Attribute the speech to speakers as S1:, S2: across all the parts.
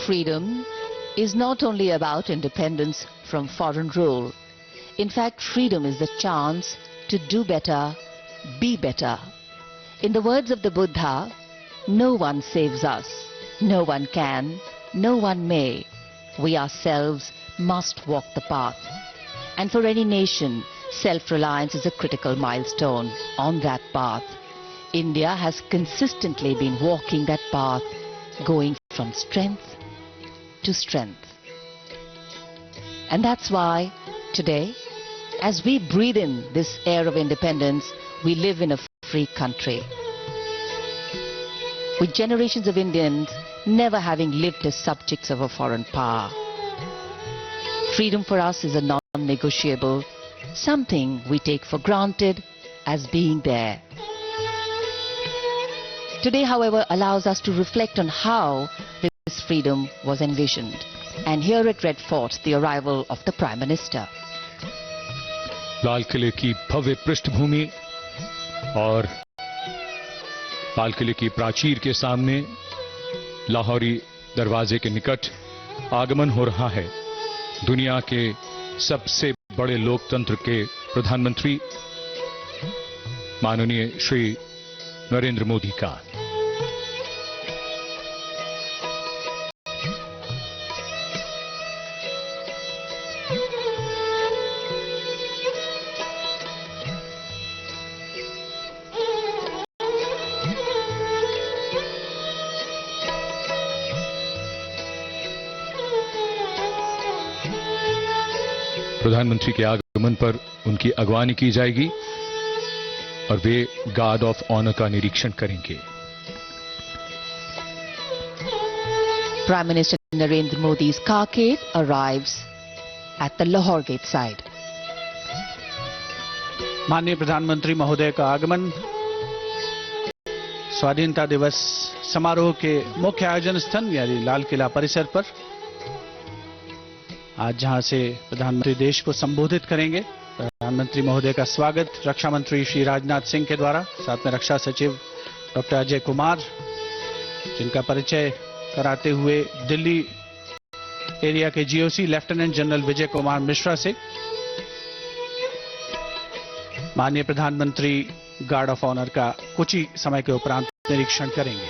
S1: Freedom is not only about independence from foreign rule. In fact, freedom is the chance to do better, be better. In the words of the Buddha, no one saves us, no one can, no one may. We ourselves must walk the path. And for any nation, self-reliance is a critical milestone on that path. India has consistently been walking that path, going from strength to strength. And that's why today, as we breathe in this air of independence, we live in a free country, with generations of Indians never having lived as subjects of a foreign power. Freedom for us is a non-negotiable, something we take for granted as being there. Today, however, allows us to reflect on how this freedom was envisioned. And here at Red Fort, the arrival of the Prime Minister.
S2: लाल किले की भव्य पृष्ठभूमि और लाल किले की प्राचीर के सामने लाहौरी दरवाजे के निकट आगमन हो रहा है दुनिया के सबसे बड़े लोकतंत्र के प्रधानमंत्री माननीय श्री नरेंद्र मोदी का। प्रधानमंत्री के आगमन पर उनकी अगवानी की जाएगी और वे गार्ड ऑफ ऑनर का निरीक्षण करेंगे।
S1: Prime Minister Narendra Modi's carcade arrives at the Lahore Gate side.
S3: माननीय प्रधानमंत्री महोदय का आगमन स्वाधीनता दिवस समारोह के मुख्य आयोजन स्थल यानी लाल किला परिसर पर, आज जहां से प्रधानमंत्री देश को संबोधित करेंगे। प्रधानमंत्री महोदय का स्वागत रक्षा मंत्री श्री राजनाथ सिंह के द्वारा, साथ में रक्षा सचिव डॉक्टर अजय कुमार, जिनका परिचय कराते हुए दिल्ली एरिया के GOC lieutenant general Vijay Kumar Mishra से माननीय प्रधानमंत्री गार्ड ऑफ ऑनर का कुछ ही समय के उपरांत निरीक्षण करेंगे।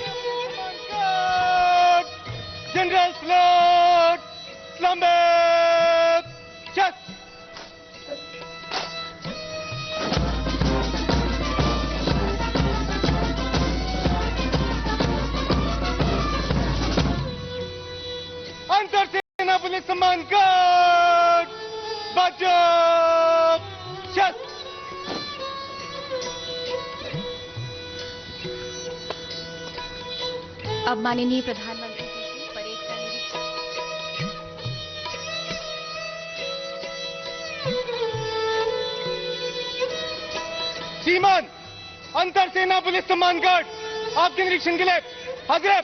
S4: जनरल सैल्यूट, सलाम, चेक। अंतर सेना पुलिस सम्मान गार्ड, बचाव, चेक।
S5: अब माननीय प्रधानमंत्री जी की परेड का निरीक्षण।
S4: श्रीमान, अंतर सेना पुलिस सम्मान गार्ड आपके निरीक्षण के लिए हाजिर।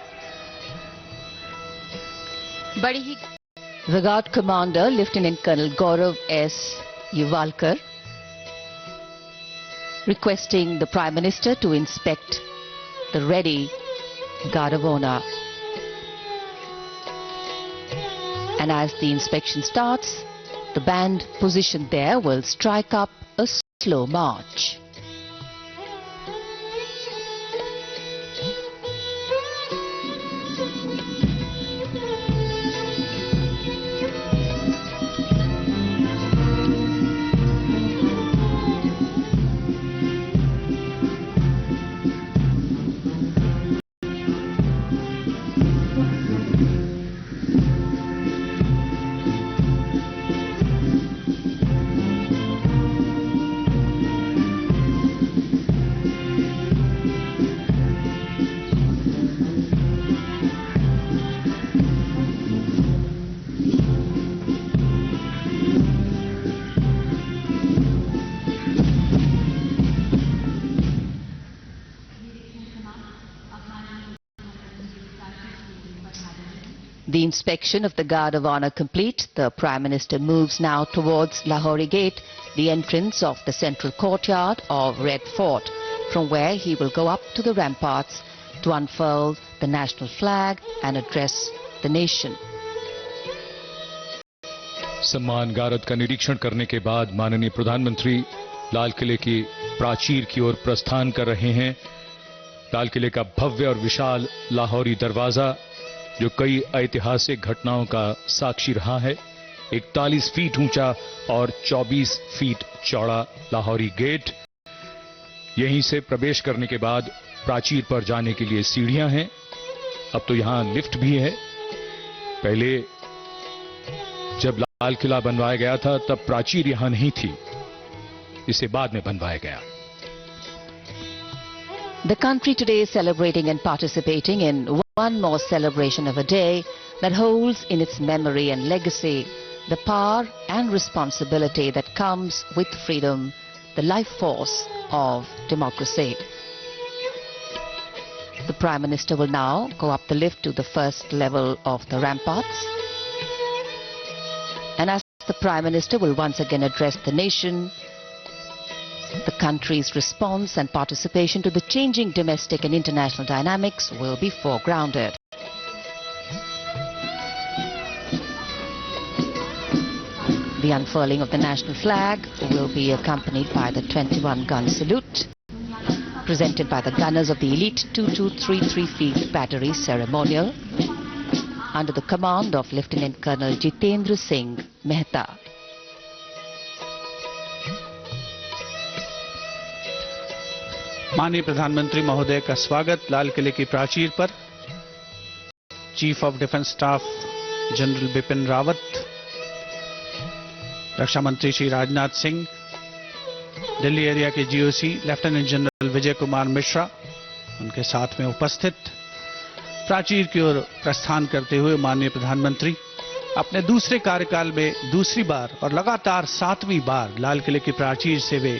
S1: बड़ी ही The Guard Commander, Lieutenant Colonel Gaurav S. Yuvalkar, requesting the Prime Minister to inspect the ready Guard of Honor. And as the inspection starts, the band positioned there will strike up a slow march. The inspection of the Guard of Honor complete, the Prime Minister moves now towards Lahore Gate, the entrance of the central courtyard of Red Fort, from where he will go up to the ramparts to unfurl the national flag and address the nation.
S2: सम्मान गारद का निरीक्षण करने के बाद माननीय प्रधानमंत्री लाल किले की प्राचीर की ओर प्रस्थान कर रहे हैं। लाल किले का भव्य और विशाल लाहौरी दरवाजा, जो कई ऐतिहासिक घटनाओं का साक्षी रहा है, 41 फीट ऊंचा और 24 फीट चौड़ा लाहौरी गेट। यहीं से प्रवेश करने के बाद प्राचीर पर जाने के लिए सीढ़ियां हैं। अब तो यहां लिफ्ट भी है। पहले जब लाल किला बनवाया गया था तब प्राचीर यहां नहीं थी, इसे बाद में बनवाया गया।
S1: The country today is celebrating and participating in one more celebration of a day that holds in its memory and legacy the power and responsibility that comes with freedom, the life force of democracy. The Prime Minister will now go up the lift to the first level of the ramparts. And as the Prime Minister will once again address the nation, the country's response and participation to the changing domestic and international dynamics will be foregrounded. The unfurling of the national flag will be accompanied by the 21-gun salute, presented by the gunners of the elite 2233 Field Battery ceremonial, under the command of Lieutenant Colonel Jitendra Singh Mehta.
S3: माननीय प्रधानमंत्री महोदय का स्वागत लाल किले की प्राचीर पर। Chief of defence staff general Bipin Rawat, रक्षा मंत्री श्री राजनाथ सिंह, दिल्ली एरिया के GOC lieutenant general Vijay Kumar Mishra उनके साथ में उपस्थित। प्राचीर की ओर प्रस्थान करते हुए माननीय प्रधानमंत्री अपने दूसरे कार्यकाल में दूसरी बार और लगातार 7वीं बार लाल किले की प्राचीर से वे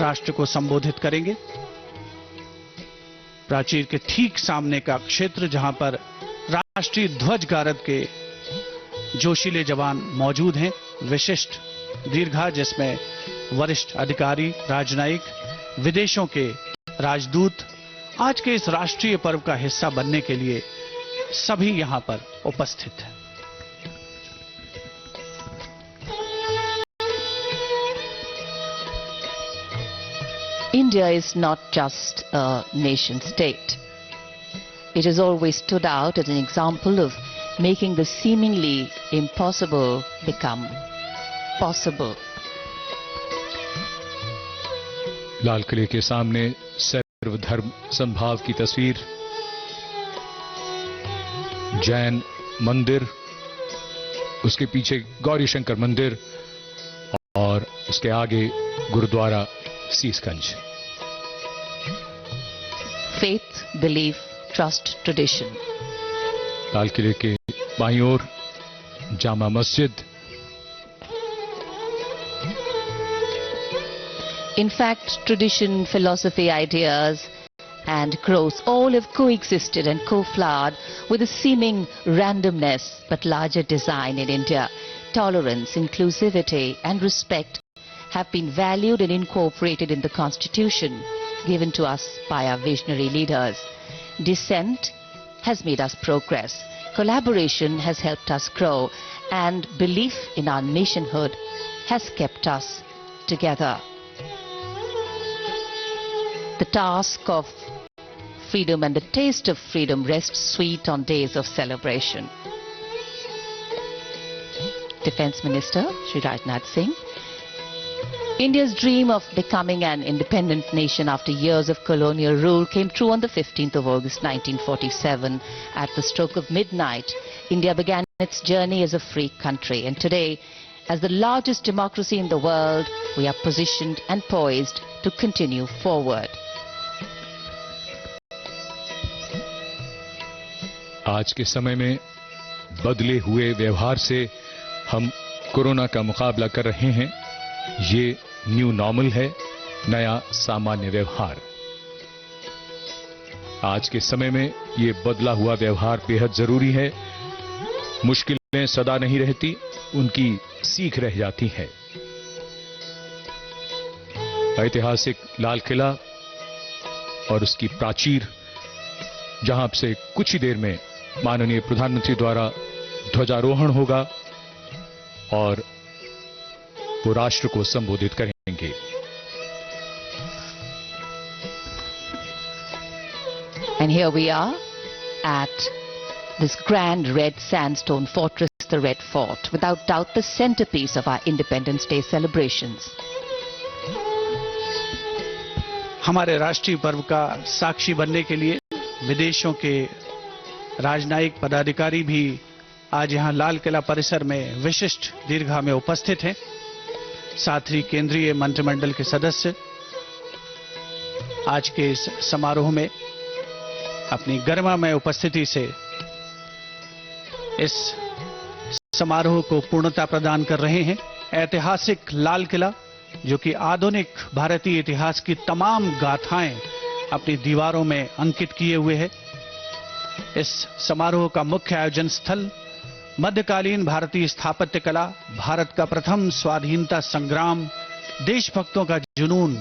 S3: राष्ट्र को संबोधित करेंगे। प्राचीर के ठीक सामने का क्षेत्र, जहां पर राष्ट्रीय ध्वज गारद के जोशीले जवान मौजूद हैं, विशिष्ट दीर्घा जिसमें वरिष्ठ अधिकारी, राजनयिक, विदेशों के राजदूत आज के इस राष्ट्रीय पर्व का हिस्सा बनने के लिए सभी यहां पर उपस्थित हैं।
S1: India is not just a nation state. It has always stood out as an example of making the seemingly impossible become possible.
S2: लाल किले के सामने सर्वधर्म संभाव की तस्वीर, जैन मंदिर, उसके पीछे गौरी शंकर मंदिर और उसके आगे gurdwara Sisganj.
S1: Faith, belief, trust, tradition.
S2: लाल किले के बाईं ओर Jama Masjid.
S1: In fact, tradition, philosophy, ideas and growth all have coexisted and co-flowered with a seeming randomness but larger design in India. Tolerance, inclusivity and respect have been valued and incorporated in the Constitution given to us by our visionary leaders. Dissent has made us progress. Collaboration has helped us grow, and belief in our nationhood has kept us together. The task of freedom and the taste of freedom rests sweet on days of celebration. Defence Minister Shri Rajnath Singh. India's dream of becoming an independent nation after years of colonial rule came true on the 15th of August 1947. At the stroke of midnight, India began its journey as a free country. And today, as the largest democracy in the world, we are positioned and poised to continue forward.
S2: आज के समय में बदले हुए व्यवहार से हम corona का मुकाबला कर रहे हैं। ये न्यू नॉर्मल है, नया सामान्य व्यवहार। आज के समय में ये बदला हुआ व्यवहार बेहद जरूरी है। मुश्किलें सदा नहीं रहती, उनकी सीख रह जाती है। ऐतिहासिक लाल किला और उसकी प्राचीर, जहां से कुछ ही देर में माननीय प्रधानमंत्री द्वारा ध्वजारोहण होगा और वो राष्ट्र को संबोधित करेंगे।
S1: And here we are at this grand red sandstone fortress, the Red Fort, without doubt the centerpiece of our Independence Day celebrations.
S3: हमारे राष्ट्रीय पर्व का साक्षी बनने के लिए विदेशों के राजनयिक पदाधिकारी भी आज यहां लाल किला परिसर में विशिष्ट दीर्घा में उपस्थित हैं। साथ ही केंद्रीय मंत्रिमंडल के सदस्य आज के इस समारोह में अपनी गरिमामय उपस्थिति से इस समारोह को पूर्णता प्रदान कर रहे हैं। ऐतिहासिक लाल किला, जो कि आधुनिक भारतीय इतिहास की तमाम गाथाएं अपनी दीवारों में अंकित किए हुए है। इस समारोह का मुख्य आयोजन स्थल मध्यकालीन भारतीय स्थापत्य कला, भारत का प्रथम स्वाधीनता संग्राम, देशभक्तों का जुनून,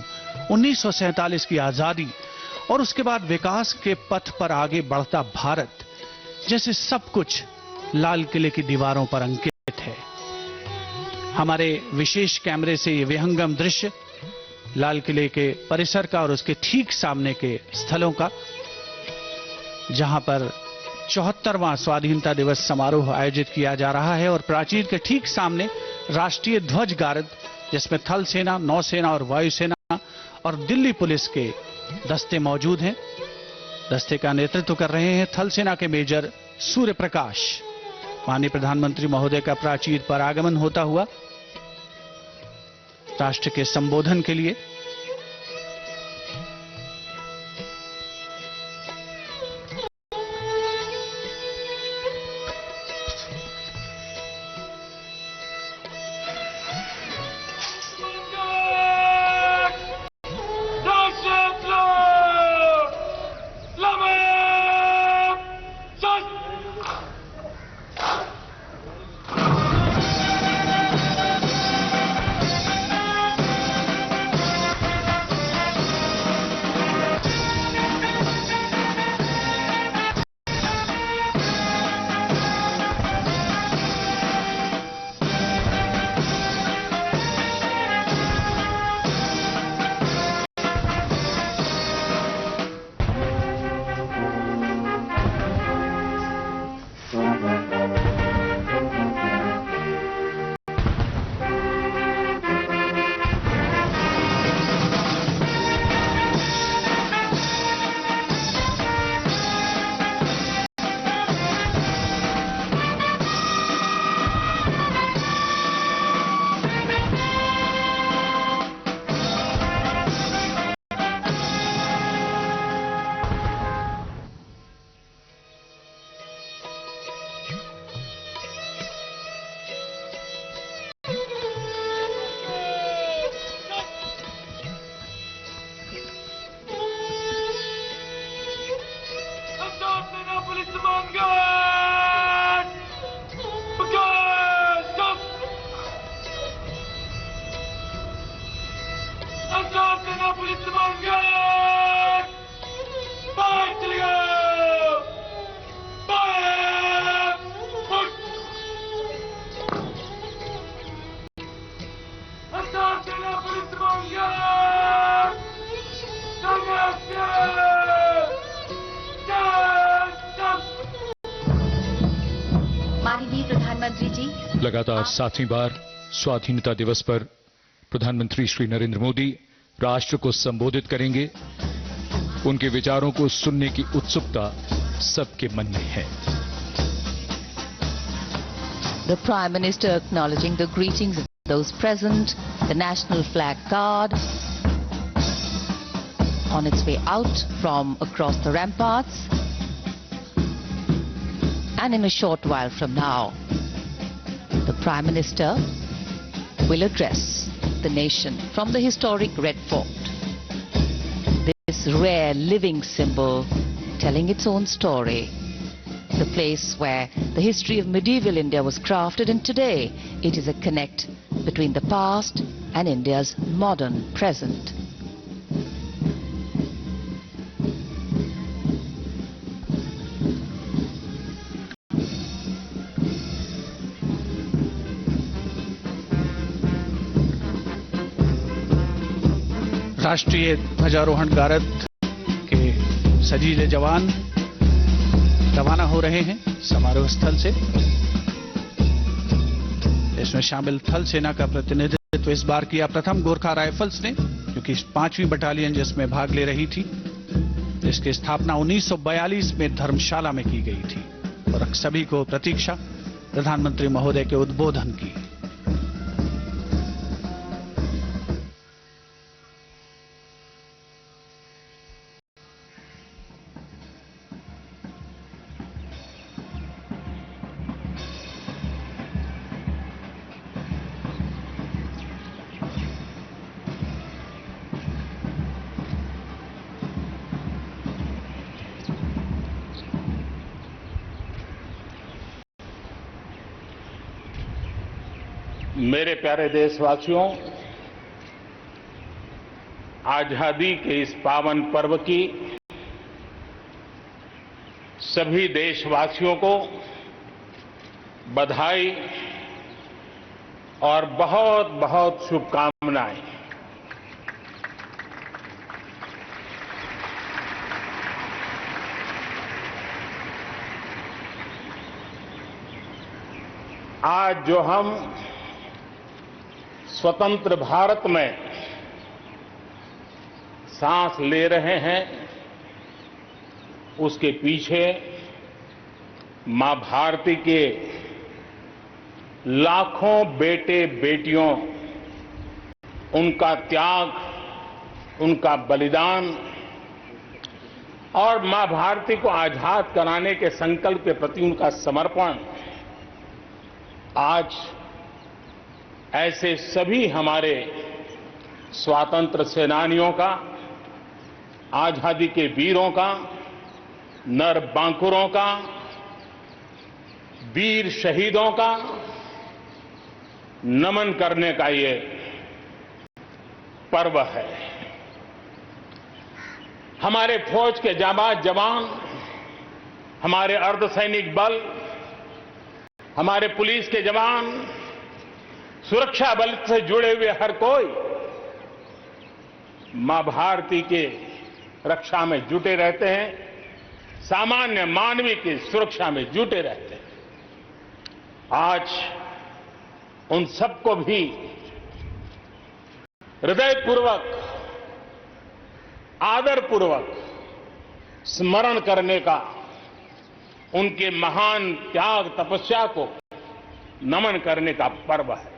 S3: 1947 की आजादी और उसके बाद विकास के पथ पर आगे बढ़ता भारत, जैसे सब कुछ लाल किले की दीवारों पर अंकित है। हमारे विशेष कैमरे से ये विहंगम दृश्य लाल किले के परिसर का और उसके ठीक सामने के स्थलों का, जहां पर 74वां स्वाधीनता दिवस समारोह आयोजित किया जा रहा है और प्राचीर के ठीक सामने राष्ट्रीय ध्वज गार्ड, जिसमें थल सेना, नौसेना और वायुसेना और दिल्ली पुलिस के दस्ते मौजूद हैं। दस्ते का नेतृत्व कर रहे हैं थल सेना के मेजर सूर्य प्रकाश। माननीय प्रधानमंत्री महोदय का प्राचीर पर आगमन होता हुआ राष्ट्र के संबोधन के लिए
S5: माननीय प्रधानमंत्री जी,
S2: लगातार 7वीं बार स्वाधीनता दिवस पर प्रधानमंत्री श्री नरेंद्र मोदी राष्ट्र को संबोधित करेंगे। उनके विचारों को सुनने की उत्सुकता सबके मन में है।
S1: The Prime Minister acknowledging the greetings of those present, the national flag guard on its way out from across the ramparts, and in a short while from now, the Prime Minister will address the nation from the historic Red Fort. This rare living symbol telling its own story. The place where the history of medieval India was crafted, and today it is a connect between the past and India's modern present.
S3: राष्ट्रीय ध्वजारोहण गारद के सजीले जवान रवाना हो रहे हैं समारोह स्थल से। इसमें शामिल थल सेना का प्रतिनिधित्व इस बार किया प्रथम गोरखा राइफल्स ने, क्योंकि 5वीं बटालियन जिसमें भाग ले रही थी। इसकी स्थापना 1942 में धर्मशाला में की गई थी और सभी को प्रतीक्षा प्रधानमंत्री महोदय के उद्बोधन की।
S6: मेरे प्यारे देशवासियों, आजादी के इस पावन पर्व की सभी देशवासियों को बधाई और बहुत बहुत शुभकामनाएं। आज जो हम स्वतंत्र भारत में सांस ले रहे हैं, उसके पीछे मां भारती के लाखों बेटे बेटियों, उनका त्याग, उनका बलिदान और मां भारती को आजाद कराने के संकल्प के प्रति उनका समर्पण आज ऐसे सभी हमारे स्वातंत्र सेनानियों का, आजादी के वीरों का, नर बांकुरों का, वीर शहीदों का नमन करने का ये पर्व है। हमारे फौज के जाबाज जवान, हमारे अर्धसैनिक बल, हमारे पुलिस के जवान, सुरक्षा बल से जुड़े हुए हर कोई मां भारती के रक्षा में जुटे रहते हैं, सामान्य मानवीय की सुरक्षा में जुटे रहते हैं। आज उन सबको भी हृदयपूर्वक, आदरपूर्वक स्मरण करने का, उनके महान त्याग तपस्या को नमन करने का पर्व है।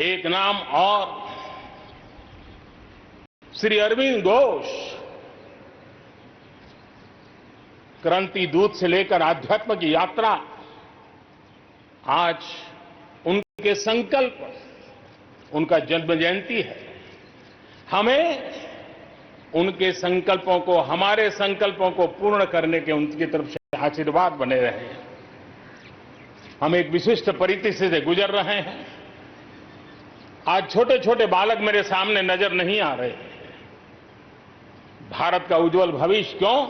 S6: एक नाम और, श्री अरविंद घोष क्रांति दूत से लेकर आध्यात्म की यात्रा, आज उनके संकल्प, उनका जन्म जयंती है। हमें उनके संकल्पों को, हमारे संकल्पों को पूर्ण करने के उनकी तरफ से आशीर्वाद बने रहे। हम एक विशिष्ट परिस्थिति से गुजर रहे हैं। आज छोटे छोटे बालक मेरे सामने नजर नहीं आ रहे। भारत का उज्जवल भविष्य क्यों?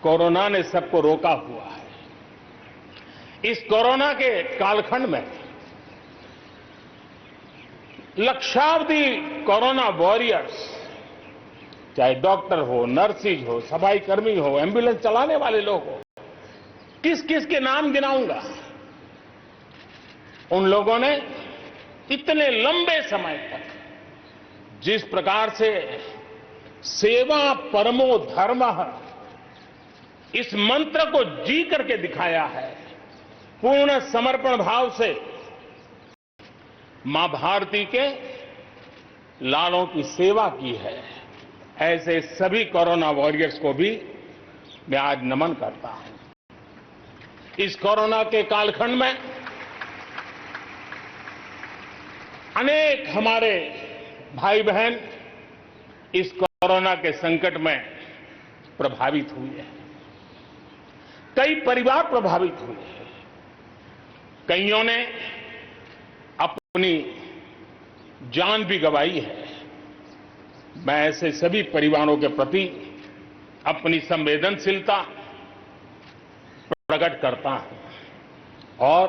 S6: कोरोना ने सबको रोका हुआ है। इस कोरोना के कालखंड में लक्षावधि कोरोना वॉरियर्स, चाहे डॉक्टर हो, नर्सिस हो, सफाई कर्मी हो, एम्बुलेंस चलाने वाले लोग हो, किस किस के नाम गिनाऊंगा। उन लोगों ने इतने लंबे समय तक जिस प्रकार से सेवा परमो धर्मः इस मंत्र को जी करके दिखाया है, पूर्ण समर्पण भाव से मां भारती के लालों की सेवा की है, ऐसे सभी कोरोना वॉरियर्स को भी मैं आज नमन करता हूं। इस कोरोना के कालखंड में अनेक हमारे भाई बहन इस कोरोना के संकट में प्रभावित हुए हैं। कई परिवार प्रभावित हुए हैं। कईयों ने अपनी जान भी गंवाई है। मैं ऐसे सभी परिवारों के प्रति अपनी संवेदनशीलता प्रकट करता हूं और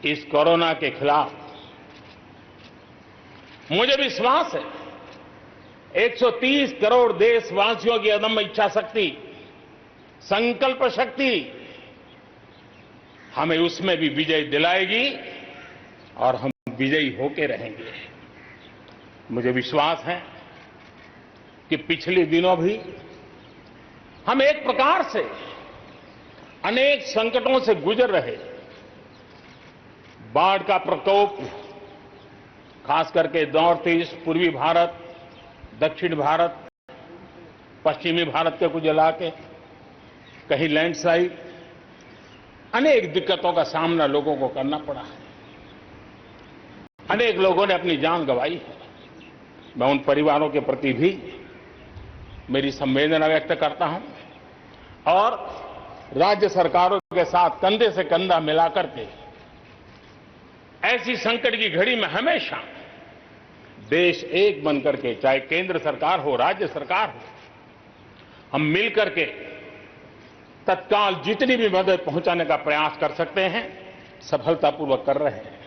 S6: इस कोरोना के खिलाफ मुझे विश्वास है 130 करोड़ देशवासियों की अदम्य इच्छा शक्ति, संकल्प शक्ति हमें उसमें भी विजय दिलाएगी और हम विजयी होके रहेंगे। मुझे विश्वास है कि पिछले दिनों भी हम एक प्रकार से अनेक संकटों से गुजर रहे। बाढ़ का प्रकोप, खास करके नॉर्थ ईस्ट, पूर्वी भारत, दक्षिण भारत, पश्चिमी भारत के कुछ इलाके, कहीं लैंडस्लाइड, अनेक दिक्कतों का सामना लोगों को करना पड़ा है। अनेक लोगों ने अपनी जान गंवाई है। मैं उन परिवारों के प्रति भी मेरी संवेदना व्यक्त करता हूं और राज्य सरकारों के साथ कंधे से कंधा मिलाकर के ऐसी संकट की घड़ी में हमेशा देश एक बनकर के, चाहे केंद्र सरकार हो, राज्य सरकार हो, हम मिलकर के तत्काल जितनी भी मदद पहुंचाने का प्रयास कर सकते हैं, सफलतापूर्वक कर रहे हैं।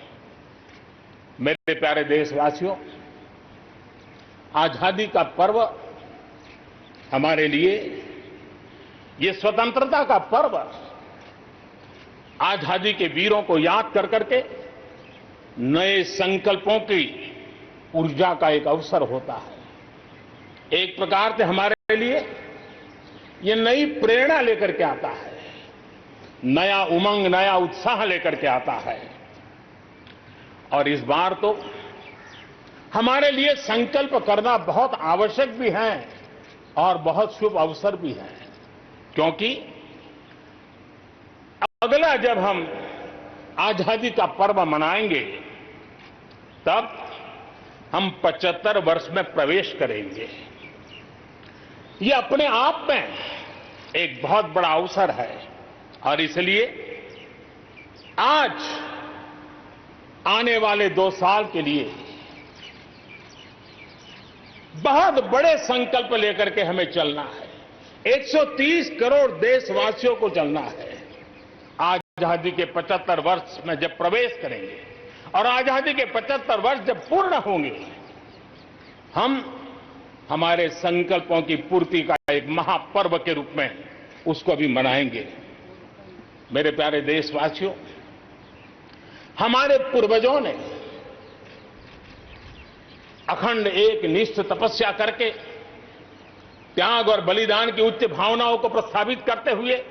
S6: मेरे प्यारे देशवासियों, आजादी का पर्व हमारे लिए, ये स्वतंत्रता का पर्व आजादी के वीरों को याद कर करके नए संकल्पों की ऊर्जा का एक अवसर होता है। एक प्रकार से हमारे लिए ये नई प्रेरणा लेकर के आता है, नया उमंग, नया उत्साह लेकर के आता है। और इस बार तो हमारे लिए संकल्प करना बहुत आवश्यक भी है और बहुत शुभ अवसर भी है, क्योंकि अगला जब हम आजादी का पर्व मनाएंगे तब हम 75 वर्ष में प्रवेश करेंगे। ये अपने आप में एक बहुत बड़ा अवसर है और इसलिए आज आने वाले 2 साल के लिए बहुत बड़े संकल्प लेकर के हमें चलना है। 130 करोड़ देशवासियों को चलना है। आजादी के 75 वर्ष में जब प्रवेश करेंगे और आजादी के 75 वर्ष जब पूर्ण होंगे, हम हमारे संकल्पों की पूर्ति का एक महापर्व के रूप में उसको भी मनाएंगे। मेरे प्यारे देशवासियों, हमारे पूर्वजों ने अखंड एक निष्ठ तपस्या करके त्याग और बलिदान की उच्च भावनाओं को प्रस्तावित करते हुए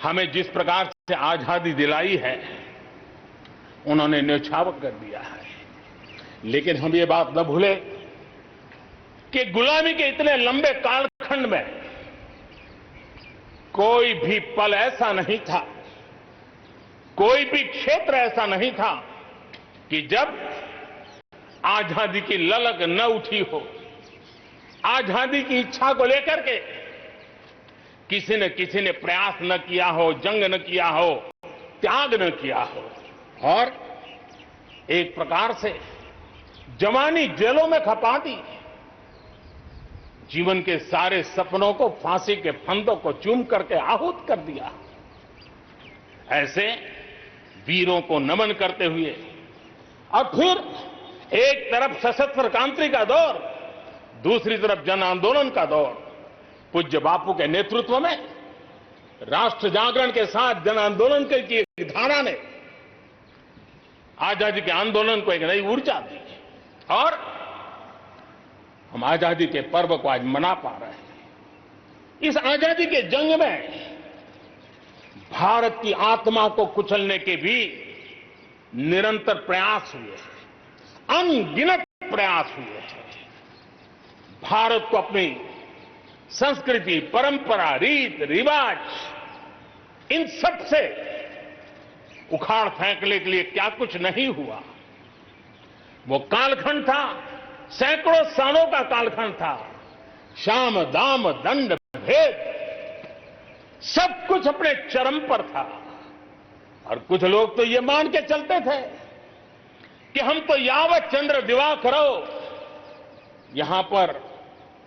S6: हमें जिस प्रकार से आजादी दिलाई है, उन्होंने न्यौछावर कर दिया है। लेकिन हम ये बात न भूलें कि गुलामी के इतने लंबे कालखंड में कोई भी पल ऐसा नहीं था, कोई भी क्षेत्र ऐसा नहीं था कि जब आजादी की ललक न उठी हो, आजादी की इच्छा को लेकर के किसी ने प्रयास न किया हो, जंग न किया हो, त्याग न किया हो और एक प्रकार से जवानी जेलों में खपा दी। जीवन के सारे सपनों को फांसी के फंदों को चूम करके आहूत कर दिया। ऐसे वीरों को नमन करते हुए और फिर एक तरफ सशस्त्र क्रांति का दौर, दूसरी तरफ जन आंदोलन का दौर, पूज्य बापू के नेतृत्व में राष्ट्र जागरण के साथ जन आंदोलन की एक धारा ने आजादी के आंदोलन को एक नई ऊर्जा दी और हम आजादी के पर्व को आज मना पा रहे हैं। इस आजादी के जंग में भारत की आत्मा को कुचलने के भी निरंतर प्रयास हुए हैं, अनगिनत प्रयास हुए हैं। भारत को अपनी संस्कृति, परंपरा, रीत रिवाज, इन सब से उखाड़ फेंकने के लिए क्या कुछ नहीं हुआ। वो कालखंड था, सैकड़ों सालों का कालखंड था। शाम दाम दंड भेद सब कुछ अपने चरम पर था और कुछ लोग तो ये मान के चलते थे कि हम तो यावत चंद्र दिवाकरो यहां पर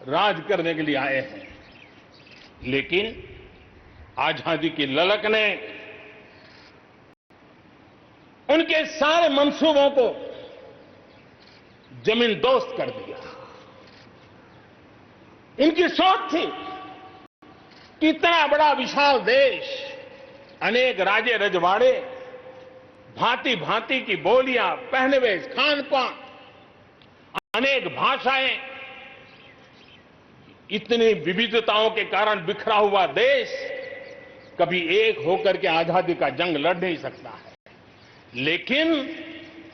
S6: राज करने के लिए आए हैं। लेकिन आजादी की ललक ने उनके सारे मंसूबों को जमीन दोस्त कर दिया। इनकी सोच थी कि इतना बड़ा विशाल देश, अनेक राजे रजवाड़े, भांति भांति की बोलियां, पहनावे, खान पान, अनेक भाषाएं, इतनी विविधताओं के कारण बिखरा हुआ देश कभी एक होकर के आजादी का जंग लड़ नहीं सकता है। लेकिन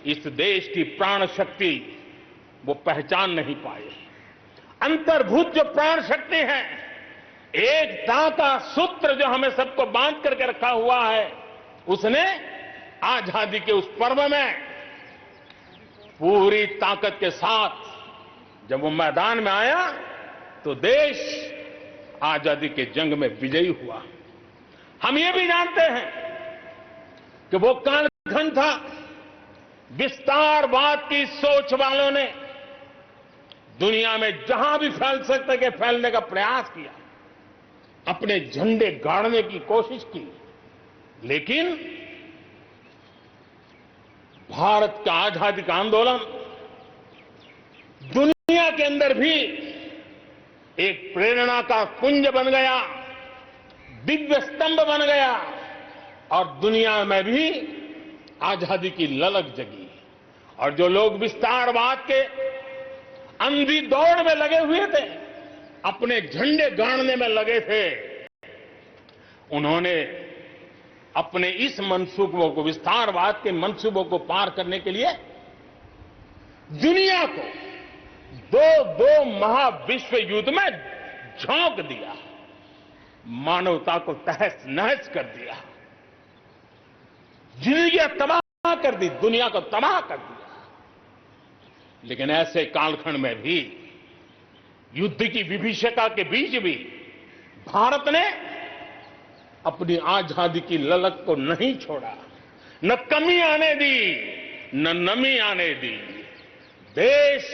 S6: इस देश की प्राण शक्ति वो पहचान नहीं पाए। अंतर्भूत जो प्राण शक्ति है, एकता का सूत्र जो हमें सबको बांध करके रखा हुआ है, उसने आजादी के उस पर्व में पूरी ताकत के साथ जब वो मैदान में आया तो देश आजादी के जंग में विजयी हुआ। हम ये भी जानते हैं कि वो कालखंड था, विस्तारवाद की सोच वालों ने दुनिया में जहां भी फैल सकते के फैलने का प्रयास किया, अपने झंडे गाड़ने की कोशिश की, लेकिन भारत का आजादी का आंदोलन दुनिया के अंदर भी एक प्रेरणा का पुंज बन गया, दिव्य स्तंभ बन गया और दुनिया में भी आजादी की ललक जगी। और जो लोग विस्तारवाद के अंधी दौड़ में लगे हुए थे, अपने झंडे गाड़ने में लगे थे, उन्होंने अपने इस मंसूबों को, विस्तारवाद के मंसूबों को पार करने के लिए दुनिया को दो महाविश्व युद्ध में झोंक दिया, मानवता को तहस नहस कर दिया, जिंदगियां तबाह कर दी, दुनिया को तबाह कर दिया। लेकिन ऐसे कालखंड में भी, युद्ध की विभीषिका के बीच भी भारत ने अपनी आजादी की ललक को नहीं छोड़ा, न कमी आने दी, न नमी आने दी। देश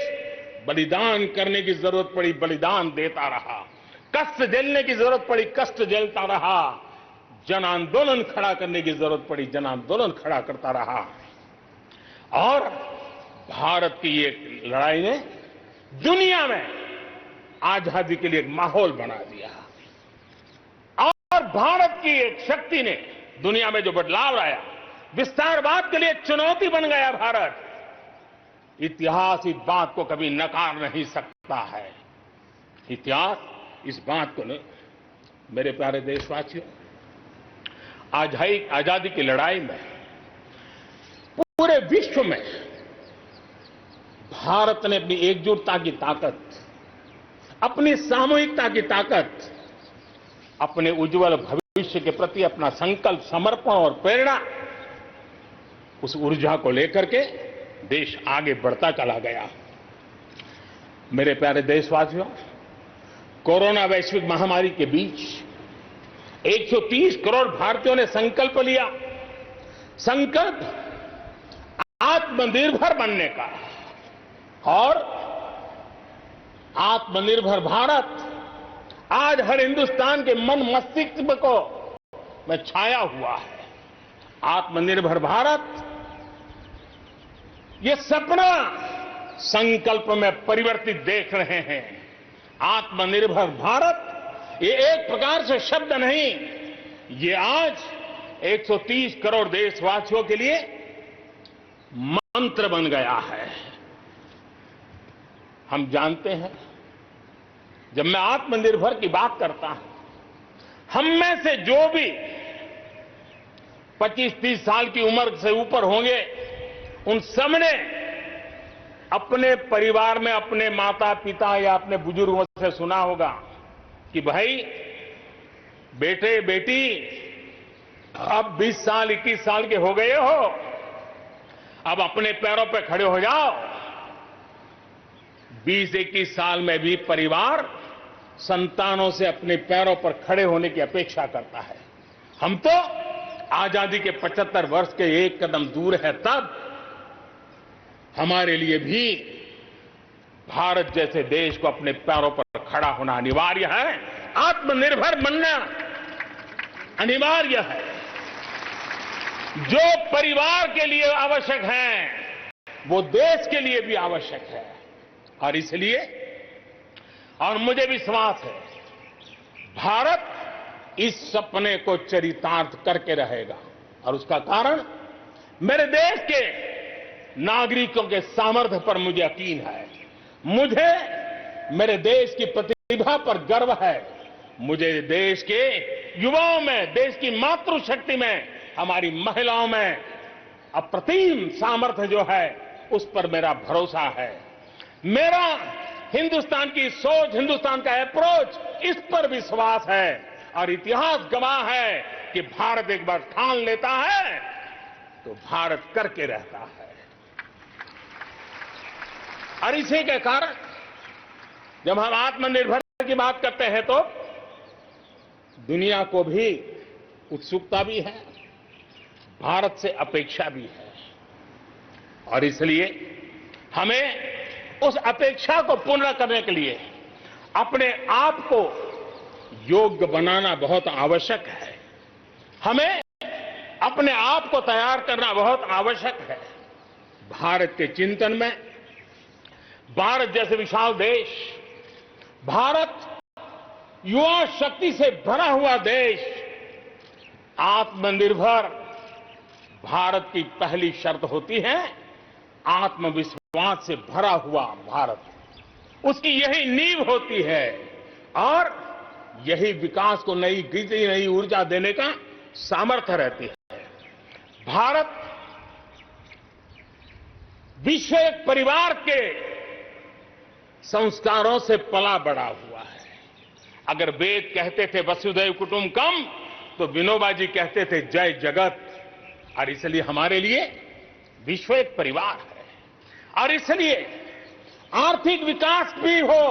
S6: बलिदान करने की जरूरत पड़ी, बलिदान देता रहा, कष्ट झेलने की जरूरत पड़ी, कष्ट झेलता रहा, जन आंदोलन खड़ा करने की जरूरत पड़ी, जन आंदोलन खड़ा करता रहा। और भारत की ये लड़ाई ने दुनिया में आजादी के लिए एक माहौल बना दिया और भारत की एक शक्ति ने दुनिया में जो बदलाव लाया, विस्तारवाद के लिए चुनौती बन गया भारत। इतिहास इस बात को कभी नकार नहीं सकता है। इतिहास इस बात को नहीं। मेरे प्यारे देशवासियों, आजादी की लड़ाई में पूरे विश्व में भारत ने अपनी एकजुटता की ताकत, अपनी सामूहिकता की ताकत, अपने उज्जवल भविष्य के प्रति अपना संकल्प, समर्पण और प्रेरणा, उस ऊर्जा को लेकर के देश आगे बढ़ता चला गया। मेरे प्यारे देशवासियों, कोरोना वैश्विक महामारी के बीच 130 करोड़ भारतीयों ने संकल्प लिया, संकल्प आत्मनिर्भर बनने का। और आत्मनिर्भर भारत आज हर हिंदुस्तान के मन मस्तिष्क को में छाया हुआ है। आत्मनिर्भर भारत, ये सपना संकल्प में परिवर्तित देख रहे हैं। आत्मनिर्भर भारत ये एक प्रकार से शब्द नहीं, ये आज 130 करोड़ देशवासियों के लिए मंत्र बन गया है। हम जानते हैं, जब मैं आत्मनिर्भर की बात करता हूं, हम में से जो भी 25-30 साल की उम्र से ऊपर होंगे, उन सबने अपने परिवार में अपने माता पिता या अपने बुजुर्गों से सुना होगा कि भाई बेटे बेटी अब 20 साल 21 साल के हो गए हो, अब अपने पैरों पर खड़े हो जाओ। 20-21 साल में भी परिवार संतानों से अपने पैरों पर खड़े होने की अपेक्षा करता है। हम तो आजादी के 75 वर्ष के एक कदम दूर है, तब हमारे लिए भी भारत जैसे देश को अपने पैरों पर खड़ा होना अनिवार्य है। आत्मनिर्भर बनना अनिवार्य है। जो परिवार के लिए आवश्यक है, वो देश के लिए भी आवश्यक है। और इसलिए और मुझे विश्वास है भारत इस सपने को चरितार्थ करके रहेगा। और उसका कारण मेरे देश के नागरिकों के सामर्थ्य पर मुझे यकीन है। मुझे मेरे देश की प्रतिभा पर गर्व है। मुझे देश के युवाओं में, देश की मातृशक्ति में, हमारी महिलाओं में अप्रतिम सामर्थ्य जो है उस पर मेरा भरोसा है। मेरा हिंदुस्तान की सोच, हिंदुस्तान का अप्रोच, इस पर विश्वास है। और इतिहास गवाह है कि भारत एक बार ठान लेता है तो भारत करके रहता है। और इसी के कारण जब हम आत्मनिर्भर की बात करते हैं तो दुनिया को भी उत्सुकता भी है, भारत से अपेक्षा भी है। और इसलिए हमें उस अपेक्षा को पूर्ण करने के लिए अपने आप को योग्य बनाना बहुत आवश्यक है। हमें अपने आप को तैयार करना बहुत आवश्यक है। भारत के चिंतन में भारत जैसे विशाल देश, भारत युवा शक्ति से भरा हुआ देश, आत्मनिर्भर भारत की पहली शर्त होती है आत्मविश्वास से भरा हुआ भारत। उसकी यही नींव होती है और यही विकास को नई गति, नई ऊर्जा देने का सामर्थ्य रहती है। भारत विश्व एक परिवार के संस्कारों से पला बड़ा हुआ है। अगर वेद कहते थे वसुधैव कुटुंबकम तो विनोबा जी कहते थे जय जगत। और इसलिए हमारे लिए विश्व एक परिवार है। और इसलिए आर्थिक विकास भी हो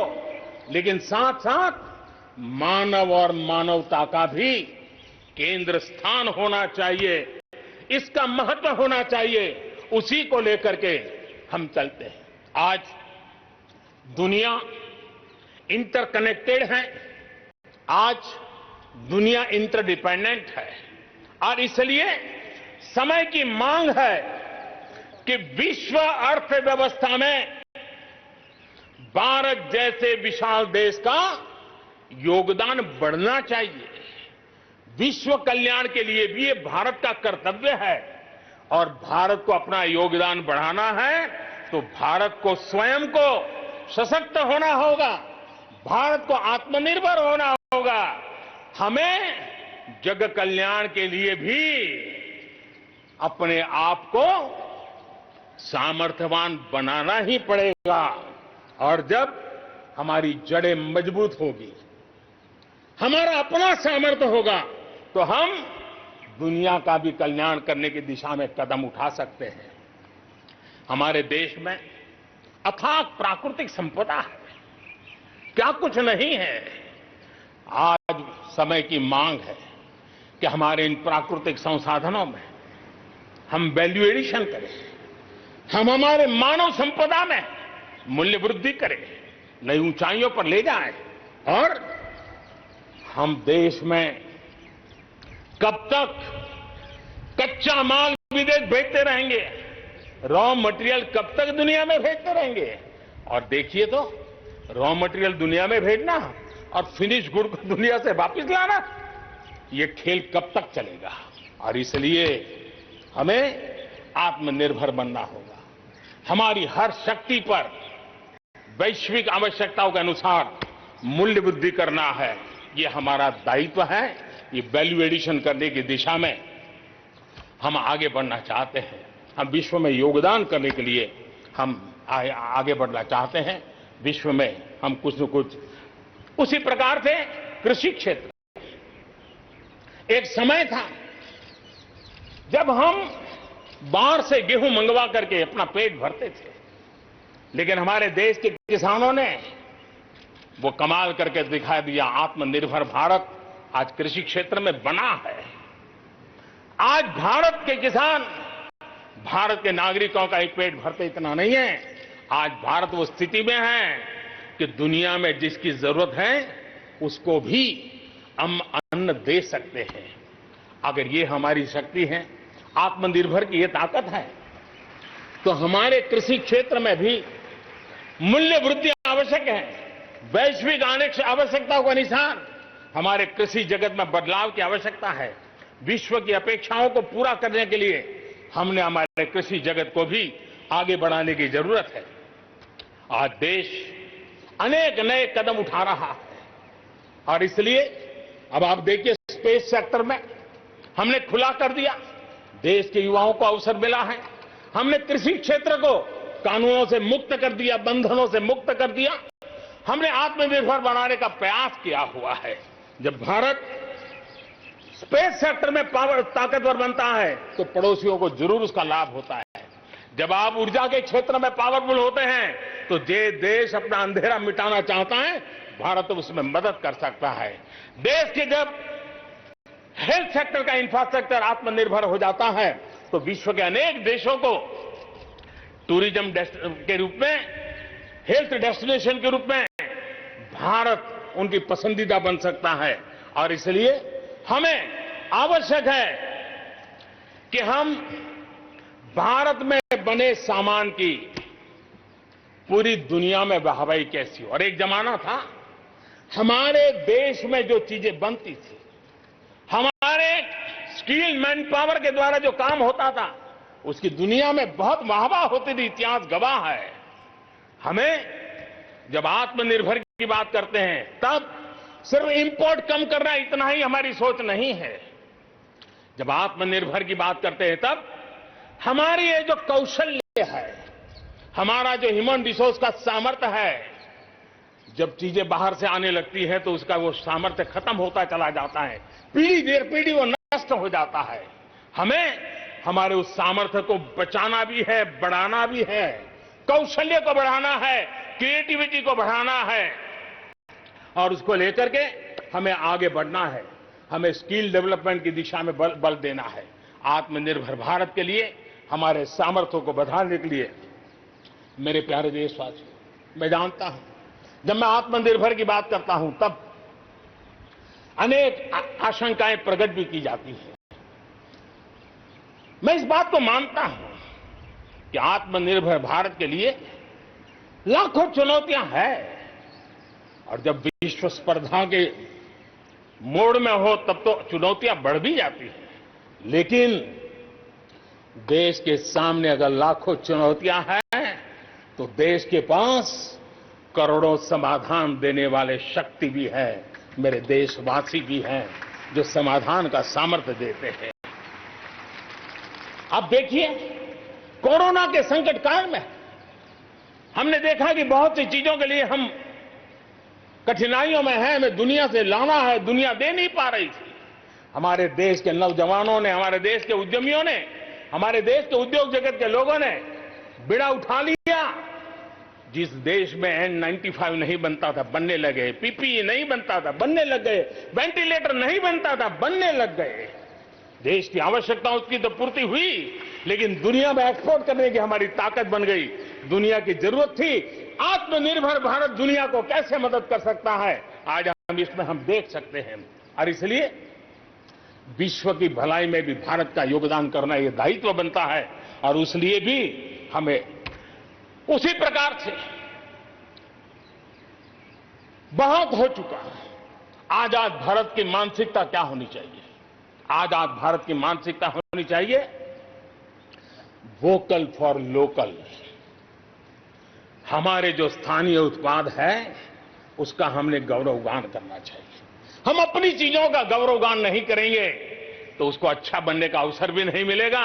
S6: लेकिन साथ साथ मानव और मानवता का भी केंद्र स्थान होना चाहिए, इसका महत्व होना चाहिए। उसी को लेकर के हम चलते हैं। आज दुनिया इंटरकनेक्टेड है, आज दुनिया इंटरडिपेंडेंट है। और इसलिए समय की मांग है कि विश्व अर्थव्यवस्था में भारत जैसे विशाल देश का योगदान बढ़ना चाहिए। विश्व कल्याण के लिए भी ये भारत का कर्तव्य है। और भारत को अपना योगदान बढ़ाना है तो भारत को स्वयं को सशक्त होना होगा, भारत को आत्मनिर्भर होना होगा। हमें जग कल्याण के लिए भी अपने आप को सामर्थ्यवान बनाना ही पड़ेगा। और जब हमारी जड़ें मजबूत होगी, हमारा अपना सामर्थ्य होगा तो हम दुनिया का भी कल्याण करने की दिशा में कदम उठा सकते हैं। हमारे देश में अथाक प्राकृतिक संपदा है, क्या कुछ नहीं है। आज समय की मांग है कि हमारे इन प्राकृतिक संसाधनों में हम वैल्यू एडिशन करें, हम हमारे मानव संपदा में मूल्य वृद्धि करें, नई ऊंचाइयों पर ले जाएं। और हम देश में कब तक कच्चा माल विदेश भेजते रहेंगे, रॉ मटेरियल कब तक दुनिया में भेजते रहेंगे। और देखिए तो रॉ मटेरियल दुनिया में भेजना और फिनिश गुड को दुनिया से वापस लाना, ये खेल कब तक चलेगा। और इसलिए हमें आत्मनिर्भर बनना होगा। हमारी हर शक्ति पर वैश्विक आवश्यकताओं के अनुसार मूल्य वृद्धि करना है, ये हमारा दायित्व है। ये वैल्यू एडिशन करने की दिशा में हम आगे बढ़ना चाहते हैं। हम विश्व में योगदान करने के लिए हम आगे बढ़ना चाहते हैं। विश्व में हम कुछ न कुछ उसी प्रकार से कृषि क्षेत्र, एक समय था जब हम बाहर से गेहूं मंगवा करके अपना पेट भरते थे, लेकिन हमारे देश के किसानों ने वो कमाल करके दिखा दिया। आत्मनिर्भर भारत आज कृषि क्षेत्र में बना है। आज भारत के किसान, भारत के नागरिकों का एक पेट भरते इतना नहीं है। आज भारत वो स्थिति में है कि दुनिया में जिसकी जरूरत है उसको भी हम अन्न दे सकते हैं। अगर ये हमारी शक्ति है, आत्मनिर्भर की ये ताकत है, तो हमारे कृषि क्षेत्र में भी मूल्य वृद्धि आवश्यक है। वैश्विक आवश्यकताओं के अनुसार हमारे कृषि जगत में बदलाव की आवश्यकता है। विश्व की अपेक्षाओं को पूरा करने के लिए हमने हमारे कृषि जगत को भी आगे बढ़ाने की जरूरत है। आज देश अनेक नए कदम उठा रहा है और इसलिए अब आप देखिए स्पेस सेक्टर में हमने खुला कर दिया, देश के युवाओं को अवसर मिला है। हमने कृषि क्षेत्र को कानूनों से मुक्त कर दिया, बंधनों से मुक्त कर दिया। हमने आत्मनिर्भर बनाने का प्रयास किया हुआ है। जब भारत स्पेस सेक्टर में ताकतवर बनता है तो पड़ोसियों को जरूर उसका लाभ होता है। जब आप ऊर्जा के क्षेत्र में पावरफुल होते हैं तो जे देश अपना अंधेरा मिटाना चाहता है, भारत उसमें मदद कर सकता है। देश के जब हेल्थ सेक्टर का इंफ्रास्ट्रक्चर आत्मनिर्भर हो जाता है तो विश्व के अनेक देशों को टूरिज्म के रूप में, हेल्थ डेस्टिनेशन के रूप में भारत उनकी पसंदीदा बन सकता है। और इसलिए हमें आवश्यक है कि हम भारत में बने सामान की पूरी दुनिया में वाहवाही कैसी हो। और एक जमाना था हमारे देश में जो चीजें बनती थी, हमारे स्किल मैन पावर के द्वारा जो काम होता था, उसकी दुनिया में बहुत वाहवाह होती थी, इतिहास गवाह है। हमें जब आत्मनिर्भर की बात करते हैं तब सिर्फ इंपोर्ट कम करना इतना ही हमारी सोच नहीं है। जब आत्मनिर्भर की बात करते हैं तब हमारी ये जो कौशल्य है, हमारा जो ह्यूमन रिसोर्स का सामर्थ्य है, जब चीजें बाहर से आने लगती है तो उसका वो सामर्थ्य खत्म होता चला जाता है, पीढ़ी दर पीढ़ी वो नष्ट हो जाता है। हमें हमारे उस सामर्थ्य को बचाना भी है, बढ़ाना भी है, कौशल्य को बढ़ाना है, क्रिएटिविटी को बढ़ाना है और उसको लेकर के हमें आगे बढ़ना है। हमें स्किल डेवलपमेंट की दिशा में बल देना है। आत्मनिर्भर भारत के लिए हमारे सामर्थ्य को बढ़ाने के लिए मेरे प्यारे देशवासियों, मैं जानता हूं जब मैं आत्मनिर्भर की बात करता हूं तब अनेक आशंकाएं प्रकट भी की जाती हैं। मैं इस बात को मानता हूं कि आत्मनिर्भर भारत के लिए लाखों चुनौतियां हैं और जब विश्व स्पर्धा के मोड़ में हो तब तो चुनौतियां बढ़ भी जाती हैं। लेकिन देश के सामने अगर लाखों चुनौतियां हैं तो देश के पास करोड़ों समाधान देने वाले शक्ति भी है, मेरे देशवासी भी हैं जो समाधान का सामर्थ्य देते हैं। अब देखिए कोरोना के संकट काल में हमने देखा कि बहुत सी चीजों के लिए हम कठिनाइयों में हैं, हमें दुनिया से लाना है, दुनिया दे नहीं पा रही थी। हमारे देश के नौजवानों ने, हमारे देश के उद्यमियों ने, हमारे देश के उद्योग जगत के लोगों ने बीड़ा उठा लिया। जिस देश में N95 नहीं बनता था बनने लगे, PPE नहीं बनता था बनने लग गए, वेंटिलेटर नहीं बनता था बनने लग गए। देश की आवश्यकताओं की तो पूर्ति हुई, लेकिन दुनिया में एक्सपोर्ट करने की हमारी ताकत बन गई। दुनिया की जरूरत थी आत्मनिर्भर भारत दुनिया को कैसे मदद कर सकता है, आज हम इसमें हम देख सकते हैं। और इसलिए विश्व की भलाई में भी भारत का योगदान करना यह दायित्व बनता है और उसलिए भी हमें उसी प्रकार से बहुत हो चुका है। आजाद भारत की मानसिकता क्या होनी चाहिए? आजाद भारत की मानसिकता होनी चाहिए वोकल फॉर लोकल। हमारे जो स्थानीय उत्पाद है उसका हमने गौरवगान करना चाहिए। हम अपनी चीजों का गौरवगान नहीं करेंगे तो उसको अच्छा बनने का अवसर भी नहीं मिलेगा,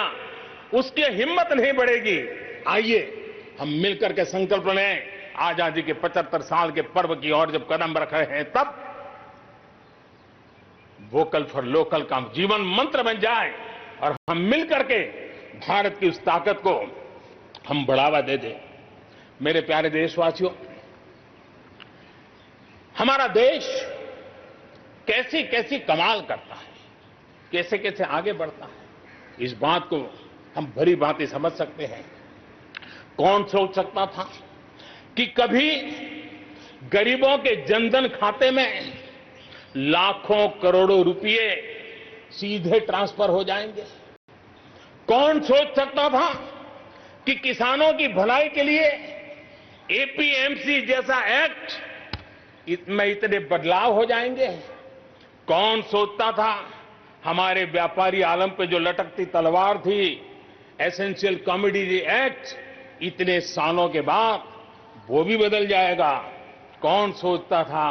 S6: उसकी हिम्मत नहीं बढ़ेगी। आइए हम मिलकर के संकल्प लें, आजादी के 75 साल के पर्व की ओर जब कदम रख रहे हैं तब वोकल फॉर लोकल का जीवन मंत्र बन जाए और हम मिलकर के भारत की उस ताकत को हम बढ़ावा दे दें। मेरे प्यारे देशवासियों, हमारा देश कैसी कैसी कमाल करता है, कैसे कैसे आगे बढ़ता है, इस बात को हम भली भांति समझ सकते हैं। कौन सोच सकता था कि कभी गरीबों के जनधन खाते में लाखों करोड़ों रुपए सीधे ट्रांसफर हो जाएंगे? कौन सोच सकता था कि किसानों की भलाई के लिए एपीएमसी जैसा एक्ट में इतने बदलाव हो जाएंगे? कौन सोचता था हमारे व्यापारी आलम पे जो लटकती तलवार थी, एसेंशियल कमोडिटी एक्ट, इतने सालों के बाद वो भी बदल जाएगा? कौन सोचता था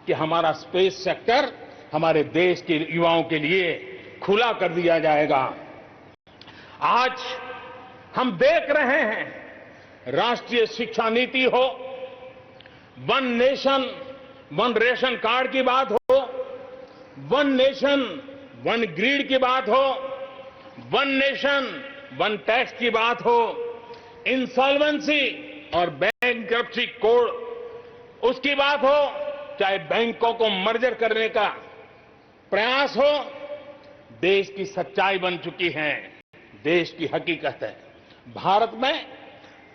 S6: कि हमारा स्पेस सेक्टर हमारे देश के युवाओं के लिए खुला कर दिया जाएगा? आज हम देख रहे हैं, राष्ट्रीय शिक्षा नीति हो, one nation one ration card की बात हो, वन नेशन वन ग्रिड की बात हो, वन नेशन वन टैक्स की बात हो, इंसॉल्वेंसी और बैंक्रप्सी कोड उसकी बात हो, चाहे बैंकों को मर्जर करने का प्रयास हो, देश की सच्चाई बन चुकी है, देश की हकीकत है। भारत में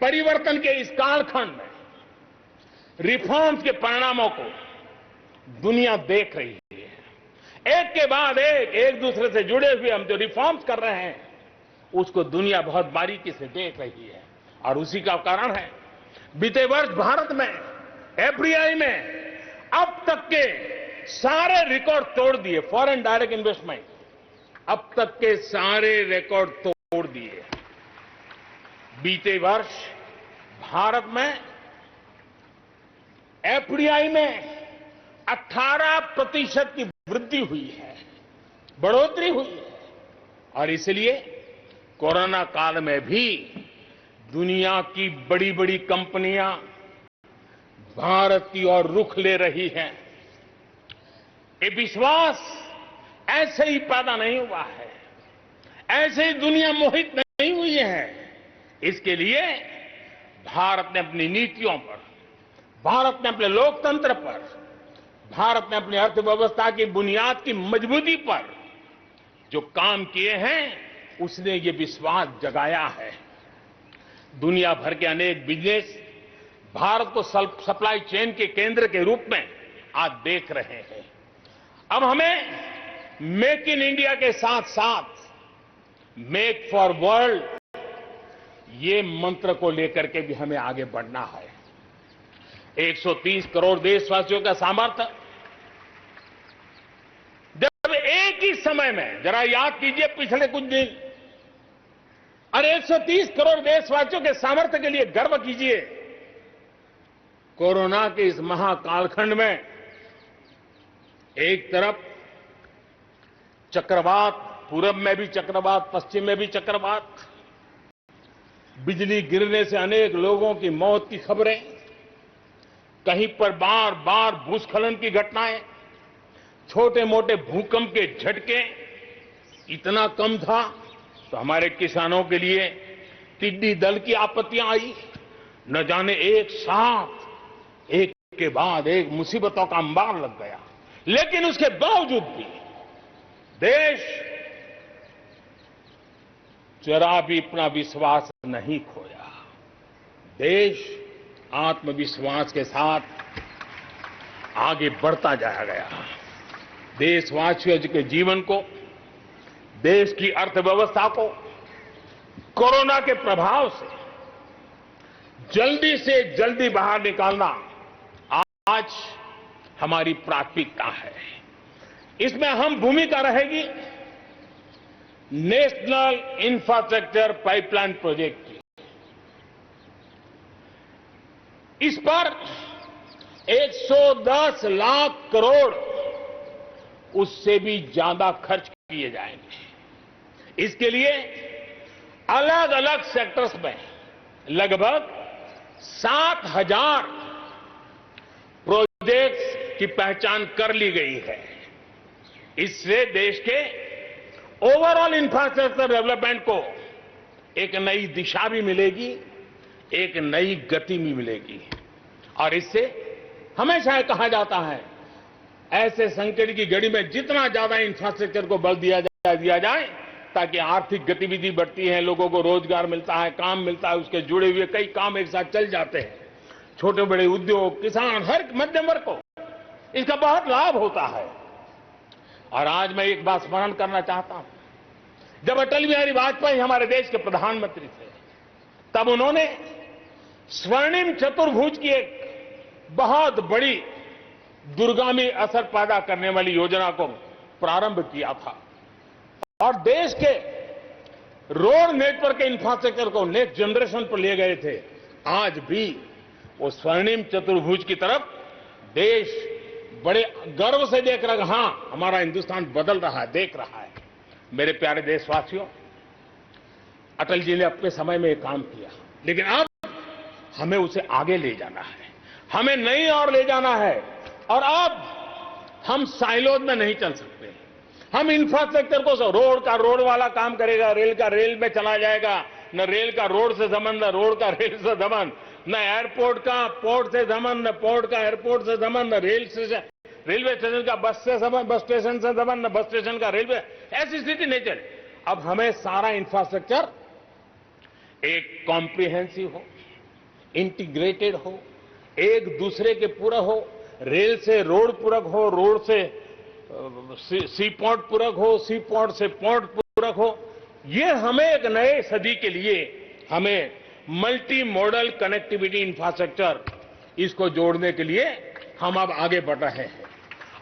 S6: परिवर्तन के इस कालखंड में रिफॉर्म्स के परिणामों को दुनिया देख रही है। एक के बाद एक दूसरे से जुड़े हुए हम जो रिफॉर्म्स कर रहे हैं, उसको दुनिया बहुत बारीकी से देख रही है। और उसी का कारण है, बीते वर्ष भारत में एफडीआई में अब तक के सारे रिकॉर्ड तोड़ दिए। फॉरेन डायरेक्ट इन्वेस्टमेंट अब तक के सारे रिकॉर्ड तोड़ दिए। बीते वर्ष भारत में एफडीआई में 18% की वृद्धि हुई है, बढ़ोतरी हुई है। और इसलिए कोरोना काल में भी दुनिया की बड़ी बड़ी कंपनियां भारत की ओर रुख ले रही हैं। ये विश्वास ऐसे ही पैदा नहीं हुआ है, ऐसे ही दुनिया मोहित नहीं हुई है। इसके लिए भारत ने अपनी नीतियों पर, भारत ने अपने लोकतंत्र पर, भारत ने अपनी अर्थव्यवस्था की बुनियाद की मजबूती पर जो काम किए हैं, उसने ये विश्वास जगाया है। दुनिया भर के अनेक बिजनेस भारत को सप्लाई चेन के केंद्र के रूप में आज देख रहे हैं। अब हमें मेक इन इंडिया के साथ साथ मेक फॉर वर्ल्ड, ये मंत्र को लेकर के भी हमें आगे बढ़ना है। 130 करोड़ देशवासियों का सामर्थ्य, जब एक ही समय में, जरा याद कीजिए पिछले कुछ दिन, और 130 करोड़ देशवासियों के सामर्थ्य के लिए गर्व कीजिए। कोरोना के इस महाकालखंड में एक तरफ चक्रवात, पूरब में भी चक्रवात, पश्चिम में भी चक्रवात, बिजली गिरने से अनेक लोगों की मौत की खबरें, कहीं पर बार बार भूस्खलन की घटनाएं, छोटे मोटे भूकंप के झटके, इतना कम था तो हमारे किसानों के लिए टिड्डी दल की आपत्तियां आई। न जाने एक साथ एक के बाद एक मुसीबतों का अंबार लग गया। लेकिन उसके बावजूद भी देश जरा भी अपना विश्वास नहीं खोया। देश आत्मविश्वास के साथ आगे बढ़ता जाया गया। देशवासियों के जीवन को, देश की अर्थव्यवस्था को कोरोना के प्रभाव से जल्दी से जल्दी बाहर निकालना आज हमारी प्राथमिकता है। इसमें अहम भूमिका रहेगी नेशनल इंफ्रास्ट्रक्चर पाइपलाइन प्रोजेक्ट की। इस पर 110 लाख करोड़, उससे भी ज्यादा खर्च किए जाएंगे। इसके लिए अलग अलग सेक्टर्स में लगभग 7,000 प्रोजेक्ट्स की पहचान कर ली गई है। इससे देश के ओवरऑल इंफ्रास्ट्रक्चर डेवलपमेंट को एक नई दिशा भी मिलेगी, एक नई गति भी मिलेगी। और इससे हमेशा कहा जाता है, ऐसे संकट की घड़ी में जितना ज्यादा इंफ्रास्ट्रक्चर को बल दिया जाए ताकि आर्थिक गतिविधि बढ़ती है, लोगों को रोजगार मिलता है, काम मिलता है, उसके जुड़े हुए कई काम एक साथ चल जाते हैं। छोटे बड़े उद्योग, किसान, हर मध्यम वर्ग को इसका बहुत लाभ होता है। और आज मैं एक बात स्मरण करना चाहता हूं, जब अटल बिहारी वाजपेयी हमारे देश के प्रधानमंत्री थे, तब उन्होंने स्वर्णिम चतुर्भुज की एक बहुत बड़ी दूरगामी असर पैदा करने वाली योजना को प्रारंभ किया था और देश के रोड नेटवर्क के इंफ्रास्ट्रक्चर को नेक्स्ट जनरेशन पर ले गए थे। आज भी वो स्वर्णिम चतुर्भुज की तरफ देश बड़े गर्व से देख रहा है। हां, हमारा हिंदुस्तान बदल रहा है, देख रहा है। मेरे प्यारे देशवासियों, अटल जी ने अपने समय में एक काम किया, लेकिन अब हमें उसे आगे ले जाना है, हमें नई ओर ले जाना है। और अब हम साइलोज में नहीं चल सकते। हम इंफ्रास्ट्रक्चर को, रोड का रोड वाला काम करेगा, रेल का रेल में चला जाएगा, न रेल का रोड से संबंध, न रोड का रेल से संबंध, न एयरपोर्ट का पोर्ट से संबंध, न पोर्ट का एयरपोर्ट से संबंध, न रेलवे स्टेशन का बस से संबंध, बस स्टेशन से संबंध, न बस स्टेशन का रेलवे। ऐसी स्थिति नहीं चले। अब हमें सारा इंफ्रास्ट्रक्चर एक कॉम्प्रिहेंसिव हो, इंटीग्रेटेड हो, एक दूसरे के पूरक हो। रेल से रोड पूरक हो, रोड से सी पोर्ट पूरक हो, सी पोर्ट से पोर्ट पूरक हो। ये हमें एक नए सदी के लिए हमें मल्टी मॉडल कनेक्टिविटी इंफ्रास्ट्रक्चर, इसको जोड़ने के लिए हम अब आगे बढ़ रहे हैं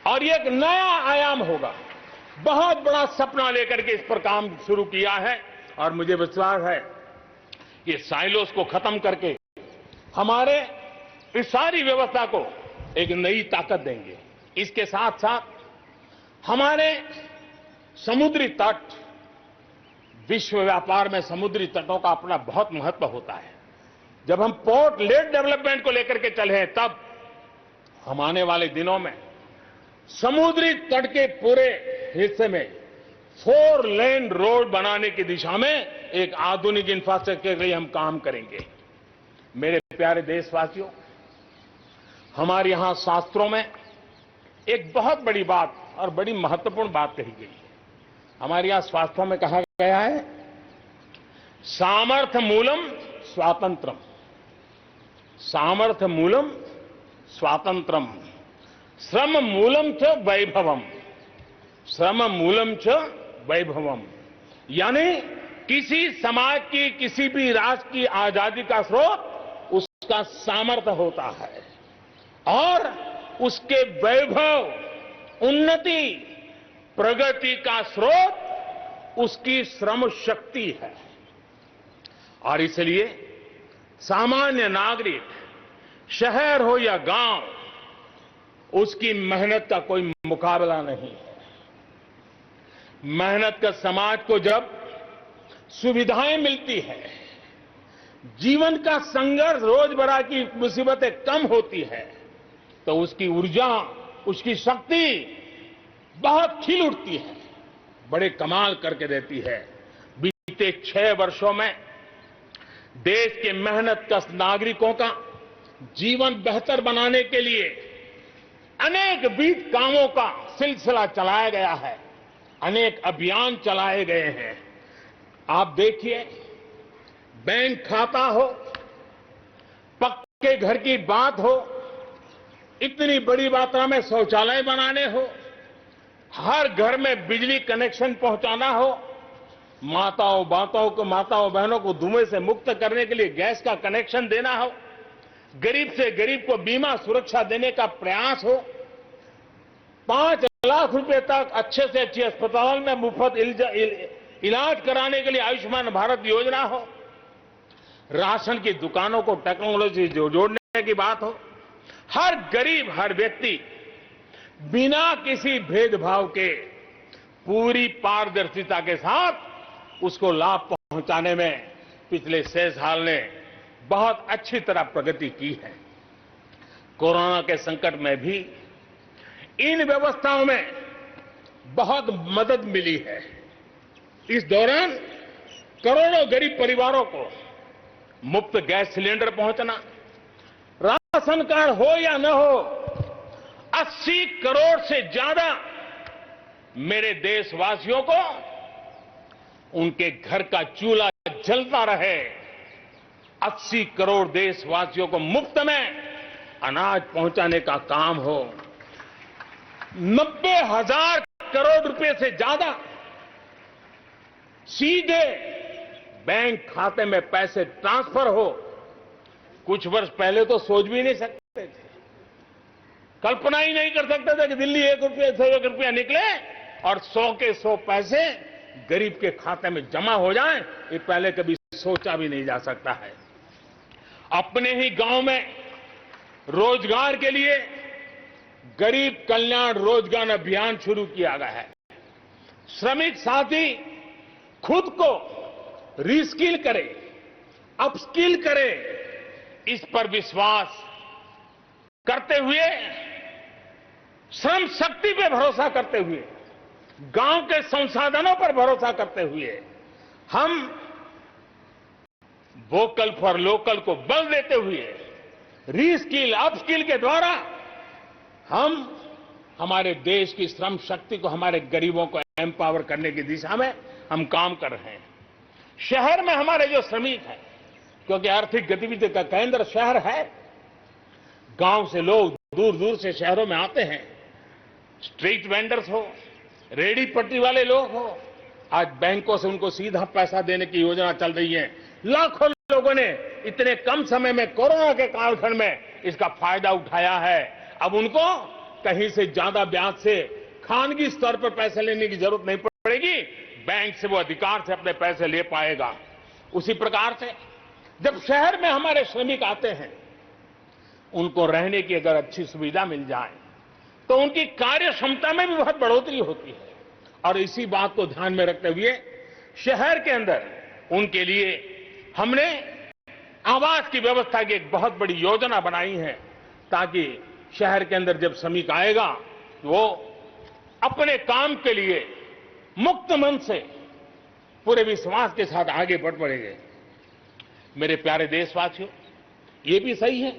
S6: और ये एक नया आयाम होगा। बहुत बड़ा सपना लेकर के इस पर काम शुरू किया है और मुझे विश्वास है ये साइलोस को खत्म करके हमारे इस सारी व्यवस्था को एक नई ताकत देंगे। इसके साथ साथ हमारे समुद्री तट, विश्व व्यापार में समुद्री तटों का अपना बहुत महत्व होता है। जब हम पोर्ट लेड डेवलपमेंट को लेकर के चले हैं, तब हम आने वाले दिनों में समुद्री तट के पूरे हिस्से में 4 लेन रोड बनाने की दिशा में एक आधुनिक इंफ्रास्ट्रक्चर के लिए हम काम करेंगे। मेरे प्यारे देशवासियों, हमारे यहां शास्त्रों में एक बहुत बड़ी बात और बड़ी महत्वपूर्ण बात कही गई है। हमारे यहां शास्त्रों में कहा गया है, सामर्थ्य मूलम स्वातंत्रम, सामर्थ्य मूलम स्वातंत्रम, श्रम मूलम च वैभवम, श्रम मूलम च वैभवम। यानी किसी समाज की, किसी भी राष्ट्र की आजादी का स्रोत उसका सामर्थ्य होता है और उसके वैभव, उन्नति, प्रगति का स्रोत उसकी श्रम शक्ति है। और इसलिए सामान्य नागरिक, शहर हो या गांव, उसकी मेहनत का कोई मुकाबला नहीं है। मेहनत का समाज को जब सुविधाएं मिलती है, जीवन का संघर्ष, रोजमर्रा की मुसीबतें कम होती है, तो उसकी ऊर्जा, उसकी शक्ति बहुत खिल उठती है, बड़े कमाल करके देती है। बीते 6 वर्षों में देश के मेहनतकश नागरिकों का जीवन बेहतर बनाने के लिए अनेक विविध कामों का सिलसिला चलाया गया है, अनेक अभियान चलाए गए हैं। आप देखिए, बैंक खाता हो, पक्के घर की बात हो, इतनी बड़ी मात्रा में शौचालय बनाने हो, हर घर में बिजली कनेक्शन पहुंचाना हो, माताओं बहनों को धुएं से मुक्त करने के लिए गैस का कनेक्शन देना हो, गरीब से गरीब को बीमा सुरक्षा देने का प्रयास हो, 5 लाख रुपए तक अच्छे से अच्छे अस्पताल में मुफ्त इलाज कराने के लिए आयुष्मान भारत योजना हो, राशन की दुकानों को टेक्नोलॉजी जोड़ने की बात हो, हर गरीब, हर व्यक्ति बिना किसी भेदभाव के पूरी पारदर्शिता के साथ उसको लाभ पहुंचाने में पिछले 6 साल ने बहुत अच्छी तरह प्रगति की है। कोरोना के संकट में भी इन व्यवस्थाओं में बहुत मदद मिली है। इस दौरान करोड़ों गरीब परिवारों को मुफ्त गैस सिलेंडर पहुंचना, राशन कार्ड हो या न हो, 80 करोड़ से ज्यादा मेरे देशवासियों को उनके घर का चूल्हा जलता रहे, 80 करोड़ देशवासियों को मुफ्त में अनाज पहुंचाने का काम हो, 90,000 करोड़ रुपए से ज्यादा सीधे बैंक खाते में पैसे ट्रांसफर हो, कुछ वर्ष पहले तो सोच भी नहीं सकते थे, कल्पना ही नहीं कर सकते थे कि दिल्ली 1 रुपये से 1 रुपया निकले और 100 के 100 पैसे गरीब के खाते में जमा हो जाएं, ये पहले कभी सोचा भी नहीं जा सकता है। अपने ही गांव में रोजगार के लिए गरीब कल्याण रोजगार अभियान शुरू किया गया है। श्रमिक साथी खुद को रीस्किल करे, अपस्किल करे, इस पर विश्वास करते हुए, श्रम शक्ति पे भरोसा करते हुए, गांव के संसाधनों पर भरोसा करते हुए हम वोकल फॉर लोकल को बल देते हुए रीस्किल अपस्किल के द्वारा हम हमारे देश की श्रम शक्ति को, हमारे गरीबों को एम्पावर करने की दिशा में हम काम कर रहे हैं। शहर में हमारे जो श्रमिक हैं, क्योंकि आर्थिक गतिविधि का केंद्र शहर है, गांव से लोग दूर दूर से शहरों में आते हैं, स्ट्रीट वेंडर्स हो, रेडी पट्टी वाले लोग हो, आज बैंकों से उनको सीधा पैसा देने की योजना चल रही है। लाखों लोगों ने इतने कम समय में कोरोना के कालखंड में इसका फायदा उठाया है। अब उनको कहीं से ज्यादा ब्याज से खानगी स्तर पर पैसे लेने की जरूरत नहीं पड़ेगी, बैंक से वो अधिकार से अपने पैसे ले पाएगा। उसी प्रकार से जब शहर में हमारे श्रमिक आते हैं, उनको रहने की अगर अच्छी सुविधा मिल जाए तो उनकी कार्य क्षमता में भी बहुत बढ़ोतरी होती है। और इसी बात को ध्यान में रखते हुए शहर के अंदर उनके लिए हमने आवास की व्यवस्था की एक बहुत बड़ी योजना बनाई है, ताकि शहर के अंदर जब श्रमिक आएगा तो वो अपने काम के लिए मुक्त मन से पूरे विश्वास के साथ आगे बढ़ पड़ेंगे। मेरे प्यारे देशवासियों, ये भी सही है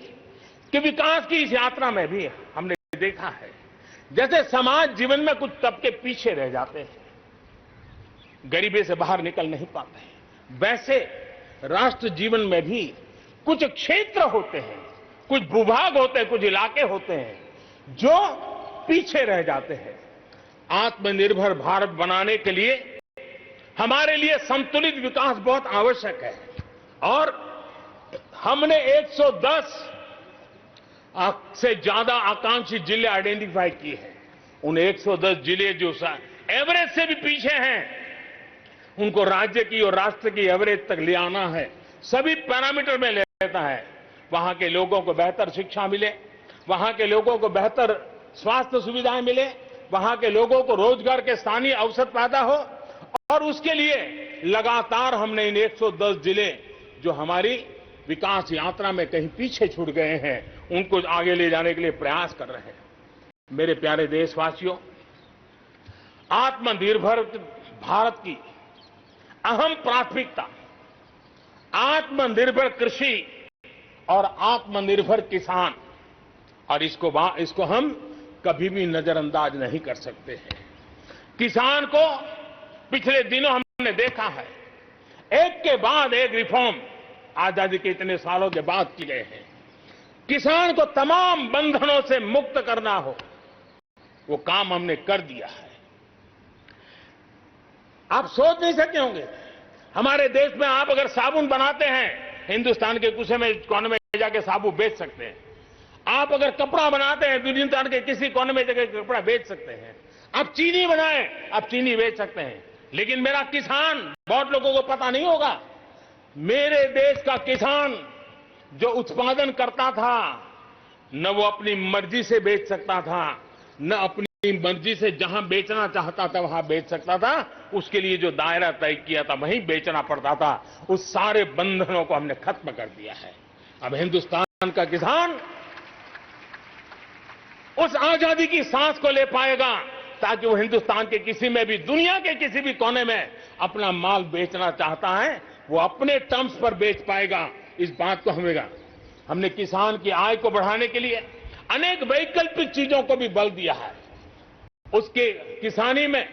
S6: कि विकास की इस यात्रा में भी हमने देखा है, जैसे समाज जीवन में कुछ तबके पीछे रह जाते हैं, गरीबी से बाहर निकल नहीं पाते हैं, वैसे राष्ट्र जीवन में भी कुछ क्षेत्र होते हैं, कुछ भूभाग होते हैं, कुछ इलाके होते हैं जो पीछे रह जाते हैं। आत्मनिर्भर भारत बनाने के लिए हमारे लिए संतुलित विकास बहुत आवश्यक है। और हमने 110 से ज्यादा आकांक्षी जिले आइडेंटिफाई किए हैं। उन 110 जिले जो एवरेज से भी पीछे हैं, उनको राज्य की और राष्ट्र की एवरेज तक ले आना है। सभी पैरामीटर में लेता है। वहां के लोगों को बेहतर शिक्षा मिले, वहां के लोगों को बेहतर स्वास्थ्य सुविधाएं मिले, वहां के लोगों को रोजगार के स्थानीय अवसर पैदा हो। और उसके लिए लगातार हमने इन 110 जिले जो हमारी विकास यात्रा में कहीं पीछे छूट गए हैं, उनको आगे ले जाने के लिए प्रयास कर रहे हैं। मेरे प्यारे देशवासियों, आत्मनिर्भर भारत की अहम प्राथमिकता आत्मनिर्भर कृषि और आत्मनिर्भर किसान, और इसको हम कभी भी नजरअंदाज नहीं कर सकते हैं। किसान को पिछले दिनों हमने देखा है, एक के बाद एक रिफॉर्म आजादी के इतने सालों के बाद किए गए हैं। किसान को तमाम बंधनों से मुक्त करना हो, वो काम हमने कर दिया है। आप सोच नहीं सकते होंगे, हमारे देश में आप अगर साबुन बनाते हैं, हिंदुस्तान के कुछ में कोने में जाके साबुन बेच सकते हैं। आप अगर कपड़ा बनाते हैं, हिंदुस्तान के किसी कोने में जाकर कपड़ा बेच सकते हैं। आप चीनी बनाएं, आप चीनी बेच सकते हैं। लेकिन मेरा किसान, बहुत लोगों को पता नहीं होगा, मेरे देश का किसान जो उत्पादन करता था, न वो अपनी मर्जी से बेच सकता था, न अपनी मर्जी से जहां बेचना चाहता था वहां बेच सकता था। उसके लिए जो दायरा तय किया था वहीं बेचना पड़ता था। उस सारे बंधनों को हमने खत्म कर दिया है। अब हिंदुस्तान का किसान उस आजादी की सांस को ले पाएगा, ताकि वो हिंदुस्तान के किसी में भी, दुनिया के किसी भी कोने में अपना माल बेचना चाहता है, वो अपने टर्म्स पर बेच पाएगा। इस बात को हमने किसान की आय को बढ़ाने के लिए अनेक वैकल्पिक चीजों को भी बल दिया है। उसके किसानी में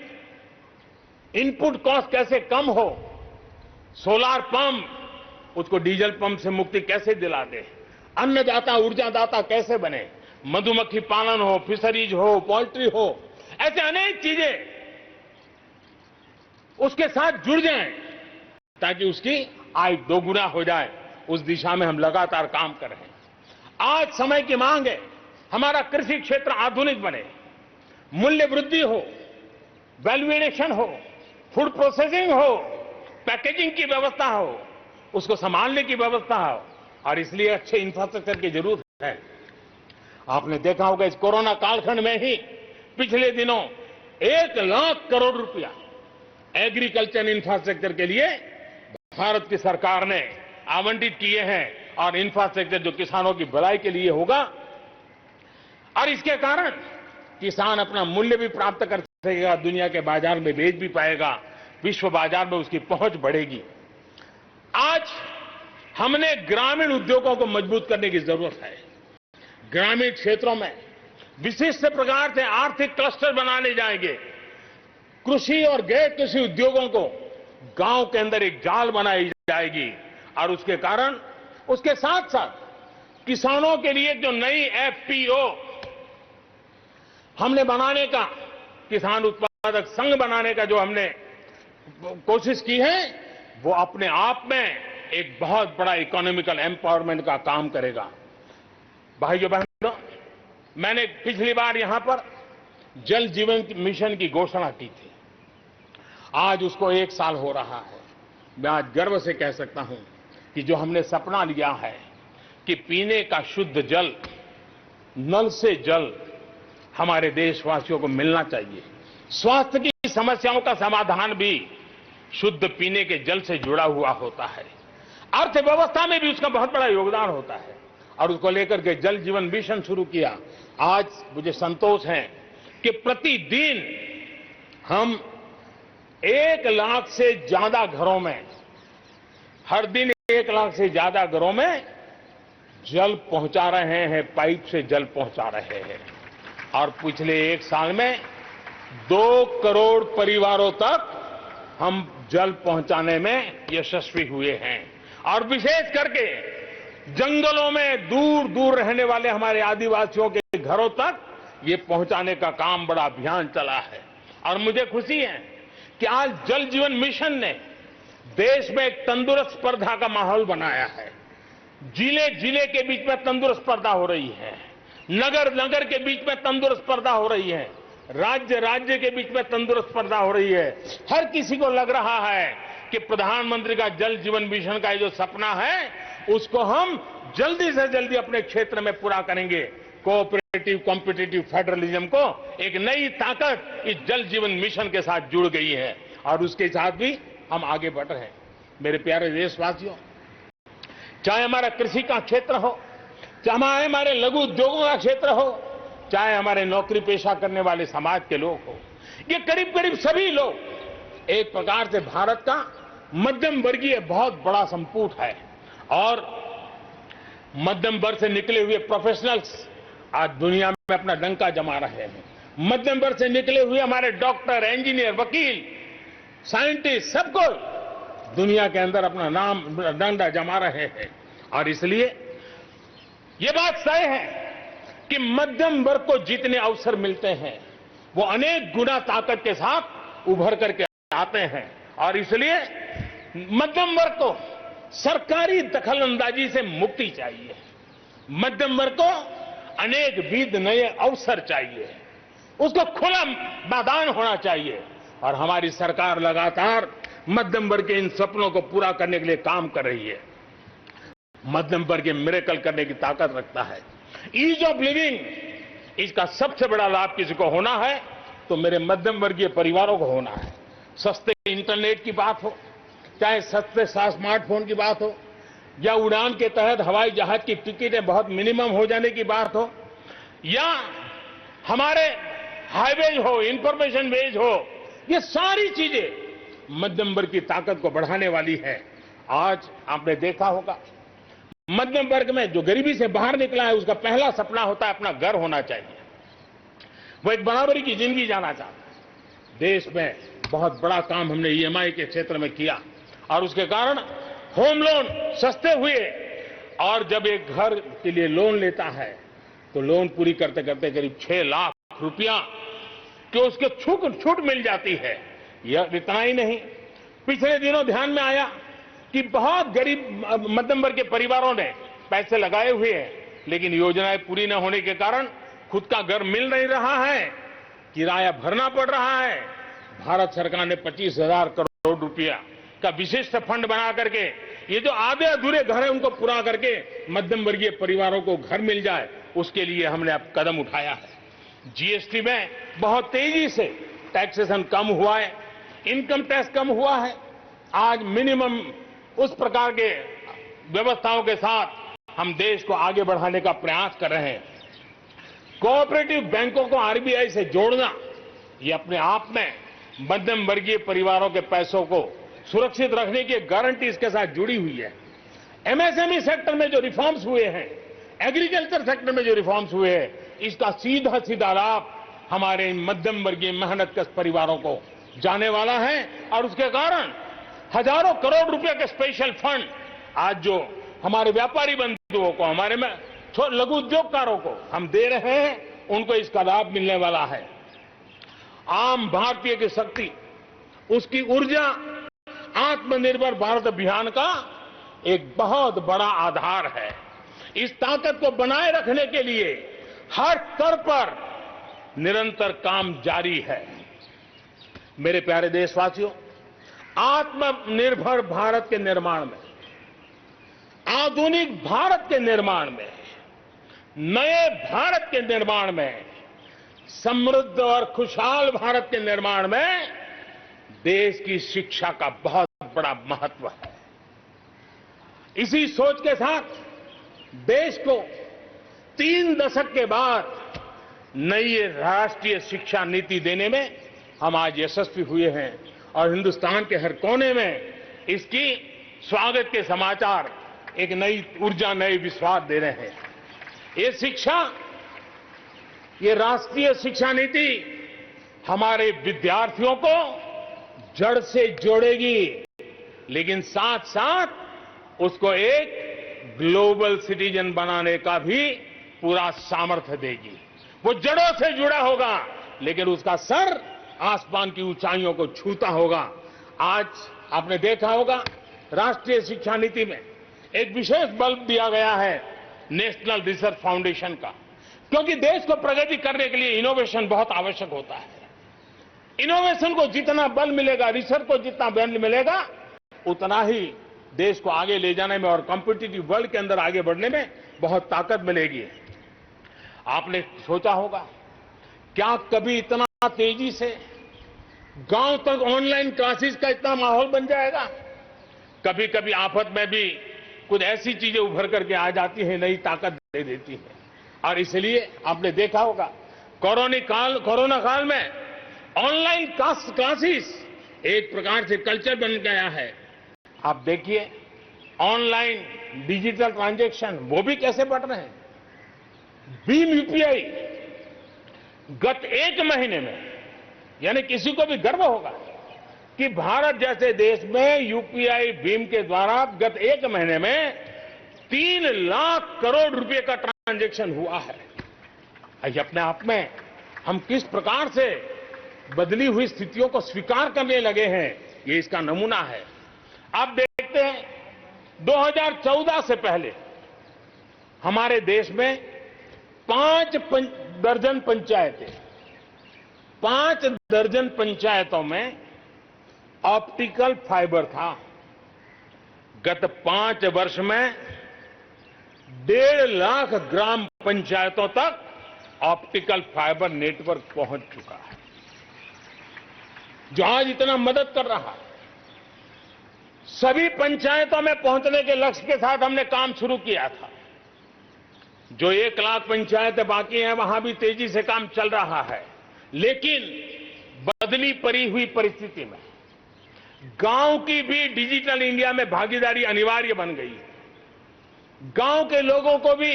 S6: इनपुट कॉस्ट कैसे कम हो, सोलार पंप, उसको डीजल पंप से मुक्ति कैसे दिला दे, अन्नदाता ऊर्जादाता कैसे बने, मधुमक्खी पालन हो, फिशरीज हो, पोल्ट्री हो, ऐसे अनेक चीजें उसके साथ जुड़ जाएं। ताकि उसकी आय दोगुना हो जाए। उस दिशा में हम लगातार काम कर रहे हैं। आज समय की मांग है, हमारा कृषि क्षेत्र आधुनिक बने, मूल्य वृद्धि हो, वैल्यू एडिशन हो, फूड प्रोसेसिंग हो, पैकेजिंग की व्यवस्था हो, उसको संभालने की व्यवस्था हो, और इसलिए अच्छे इंफ्रास्ट्रक्चर की जरूरत है। आपने देखा होगा इस कोरोना कालखंड में ही पिछले दिनों 1 लाख करोड़ रुपया एग्रीकल्चर इंफ्रास्ट्रक्चर के लिए भारत की सरकार ने आवंटित किए हैं, और इंफ्रास्ट्रक्चर जो किसानों की भलाई के लिए होगा, और इसके कारण किसान अपना मूल्य भी प्राप्त कर सकेगा, दुनिया के बाजार में बेच भी पाएगा, विश्व बाजार में उसकी पहुंच बढ़ेगी। आज हमने ग्रामीण उद्योगों को मजबूत करने की जरूरत है। ग्रामीण क्षेत्रों में विशिष्ट प्रकार से आर्थिक क्लस्टर बनाने जाएंगे। कृषि और गैर कृषि उद्योगों को गांव के अंदर एक जाल बनाई जाएगी, और उसके कारण उसके साथ साथ किसानों के लिए जो नई एफपीओ हमने बनाने का, किसान उत्पादक संघ बनाने का जो हमने कोशिश की है, वो अपने आप में एक बहुत बड़ा इकोनॉमिकल एम्पावरमेंट का काम करेगा। भाइयों बहनों, मैंने पिछली बार यहां पर जल जीवन मिशन की घोषणा की थी। आज उसको 1 साल हो रहा है। मैं आज गर्व से कह सकता हूं कि जो हमने सपना लिया है कि पीने का शुद्ध जल, नल से जल हमारे देशवासियों को मिलना चाहिए। स्वास्थ्य की समस्याओं का समाधान भी शुद्ध पीने के जल से जुड़ा हुआ होता है। अर्थव्यवस्था में भी उसका बहुत बड़ा योगदान होता है, और उसको लेकर के जल जीवन मिशन शुरू किया। आज मुझे संतोष है कि प्रतिदिन हम 1 लाख से ज्यादा घरों में, हर दिन 1 लाख से ज्यादा घरों में जल पहुंचा रहे हैं, पाइप से जल पहुंचा रहे हैं। और पिछले 1 साल में 2 करोड़ परिवारों तक हम जल पहुंचाने में यशस्वी हुए हैं। और विशेष करके जंगलों में दूर दूर रहने वाले हमारे आदिवासियों के घरों तक ये पहुंचाने का काम बड़ा अभियान चला है। और मुझे खुशी है कि आज जल जीवन मिशन ने देश में एक तंदुरुस्त स्पर्धा का माहौल बनाया है। जिले जिले के बीच में तंदुरुस्त स्पर्धा हो रही है, नगर नगर के बीच में तंदुरुस्त स्पर्धा हो रही है, राज्य राज्य के बीच में तंदुरुस्त स्पर्धा हो रही है। हर किसी को लग रहा है कि प्रधानमंत्री का जल जीवन मिशन का जो सपना है, उसको हम जल्दी से जल्दी अपने क्षेत्र में पूरा करेंगे। कोऑपरेटिव कॉम्पिटिटिव फेडरलिज्म को एक नई ताकत इस जल जीवन मिशन के साथ जुड़ गई है, और उसके साथ भी हम आगे बढ़ रहे हैं। मेरे प्यारे देशवासियों, चाहे हमारा कृषि का क्षेत्र हो, चाहे हमारे लघु उद्योगों का क्षेत्र हो, चाहे हमारे नौकरी पेशा करने वाले समाज के लोग हो, ये करीब करीब सभी लोग एक प्रकार से भारत का मध्यम वर्गीय बहुत बड़ा संपुट है। और मध्यम वर्ग से निकले हुए प्रोफेशनल्स आज दुनिया में अपना डंका जमा रहे हैं। मध्यम वर्ग से निकले हुए हमारे डॉक्टर, इंजीनियर, वकील, साइंटिस्ट, सब कोई दुनिया के अंदर अपना नाम डंडा जमा रहे हैं। और इसलिए ये बात तय है कि मध्यम वर्ग को जितने अवसर मिलते हैं, वो अनेक गुना ताकत के साथ उभर करके आते हैं। और इसलिए मध्यम वर्ग को सरकारी दखलंदाजी से मुक्ति चाहिए। मध्यम वर्ग को अनेक विध नए अवसर चाहिए, उसको खुला मैदान होना चाहिए। और हमारी सरकार लगातार मध्यम वर्ग के इन सपनों को पूरा करने के लिए काम कर रही है। मध्यम वर्ग मिरेकल करने की ताकत रखता है। ईज ऑफ लिविंग, इसका सबसे बड़ा लाभ किसी को होना है तो मेरे मध्यम वर्गीय परिवारों को होना है। सस्ते इंटरनेट की बात हो, चाहे सस्ते स्मार्टफोन की बात हो, या उड़ान के तहत हवाई जहाज की टिकटें बहुत मिनिमम हो जाने की बात हो, या हमारे हाईवेज हो, इंफॉर्मेशन वेज हो, ये सारी चीजें मध्यम वर्ग की ताकत को बढ़ाने वाली है। आज आपने देखा होगा, मध्यम वर्ग में जो गरीबी से बाहर निकला है, उसका पहला सपना होता है अपना घर होना चाहिए। वो एक बराबरी की जिंदगी जाना चाहता है। देश में बहुत बड़ा काम हमने ईएमआई के क्षेत्र में किया, और उसके कारण होम लोन सस्ते हुए। और जब एक घर के लिए लोन लेता है तो लोन पूरी करते करते करीब 6 लाख रुपया कि उसके छूट मिल जाती है। यह इतना ही नहीं, पिछले दिनों ध्यान में आया कि बहुत गरीब मध्यम वर्ग के परिवारों ने पैसे लगाए हुए हैं, लेकिन योजनाएं पूरी न होने के कारण खुद का घर मिल नहीं रहा है, किराया भरना पड़ रहा है। भारत सरकार ने 25,000 करोड़ रुपया का विशिष्ट फंड बना करके ये जो आधे अधूरे घर है उनको पूरा करके मध्यम वर्गीय परिवारों को घर मिल जाए, उसके लिए हमने अब कदम उठाया है। जीएसटी में बहुत तेजी से टैक्सेशन कम हुआ है, इनकम टैक्स कम हुआ है। आज मिनिमम उस प्रकार के व्यवस्थाओं के साथ हम देश को आगे बढ़ाने का प्रयास कर रहे हैं। कोऑपरेटिव बैंकों को आरबीआई से जोड़ना, ये अपने आप में मध्यम वर्गीय परिवारों के पैसों को सुरक्षित रखने की गारंटी इसके साथ जुड़ी हुई है। एमएसएमई सेक्टर में जो रिफॉर्म्स हुए हैं, एग्रीकल्चर सेक्टर में जो रिफॉर्म्स हुए हैं, इसका सीधा सीधा लाभ हमारे मध्यम वर्गीय मेहनतकश परिवारों को जाने वाला है और उसके कारण हजारों करोड़ रुपए के स्पेशल फंड आज जो हमारे व्यापारी बंधुओं को, हमारे लघु उद्योगकारों को हम दे रहे हैं, उनको इसका लाभ मिलने वाला है। आम भारतीय की शक्ति, उसकी ऊर्जा आत्मनिर्भर भारत अभियान का एक बहुत बड़ा आधार है। इस ताकत को बनाए रखने के लिए हर स्तर पर निरंतर काम जारी है। मेरे प्यारे देशवासियों, आत्मनिर्भर भारत के निर्माण में, आधुनिक भारत के निर्माण में, नए भारत के निर्माण में, समृद्ध और खुशहाल भारत के निर्माण में देश की शिक्षा का बहुत बड़ा महत्व है। इसी सोच के साथ देश को 3 दशक के बाद नई राष्ट्रीय शिक्षा नीति देने में हम आज यशस्वी हुए हैं और हिंदुस्तान के हर कोने में इसकी स्वागत के समाचार एक नई ऊर्जा, नए विश्वास दे रहे हैं। ये शिक्षा, ये राष्ट्रीय शिक्षा नीति हमारे विद्यार्थियों को जड़ से जोड़ेगी, लेकिन साथ साथ उसको एक ग्लोबल सिटीजन बनाने का भी पूरा सामर्थ्य देगी। वो जड़ों से जुड़ा होगा, लेकिन उसका सर आसमान की ऊंचाइयों को छूता होगा। आज आपने देखा होगा राष्ट्रीय शिक्षा नीति में एक विशेष बल दिया गया है नेशनल रिसर्च फाउंडेशन का, क्योंकि देश को प्रगति करने के लिए इनोवेशन बहुत आवश्यक होता है। इनोवेशन को जितना बल मिलेगा, रिसर्च को जितना बल मिलेगा, उतना ही देश को आगे ले जाने में और कॉम्पिटिटिव वर्ल्ड के अंदर आगे बढ़ने में बहुत ताकत मिलेगी। आपने सोचा होगा, क्या कभी इतना तेजी से गांव तक ऑनलाइन क्लासेस का इतना माहौल बन जाएगा? कभी कभी आफत में भी कुछ ऐसी चीजें उभर करके आ जाती हैं, नई ताकत दे देती है। और इसलिए आपने देखा होगा कोरोना काल में ऑनलाइन क्लासेस एक प्रकार से कल्चर बन गया है। आप देखिए ऑनलाइन डिजिटल ट्रांजैक्शन वो भी कैसे बढ़ रहे हैं। भीम यूपीआई गत 1 महीने में, यानी किसी को भी गर्व होगा कि भारत जैसे देश में यूपीआई भीम के द्वारा गत 1 महीने में 3 लाख करोड़ रुपए का ट्रांजैक्शन हुआ है। ये अपने आप में हम किस प्रकार से बदली हुई स्थितियों को स्वीकार करने लगे हैं, ये इसका नमूना है। आप देखते हैं 2014 से पहले हमारे देश में 5 दर्जन पंचायतों में ऑप्टिकल फाइबर था। गत 5 वर्ष में 1.5 लाख ग्राम पंचायतों तक ऑप्टिकल फाइबर नेटवर्क पहुंच चुका है, जो आज इतना मदद कर रहा है। सभी पंचायतों में पहुंचने के लक्ष्य के साथ हमने काम शुरू किया था। जो 1 लाख पंचायतें बाकी हैं, वहां भी तेजी से काम चल रहा है, लेकिन बदली पड़ी हुई परिस्थिति में गांव की भी डिजिटल इंडिया में भागीदारी अनिवार्य बन गई है। गांव के लोगों को भी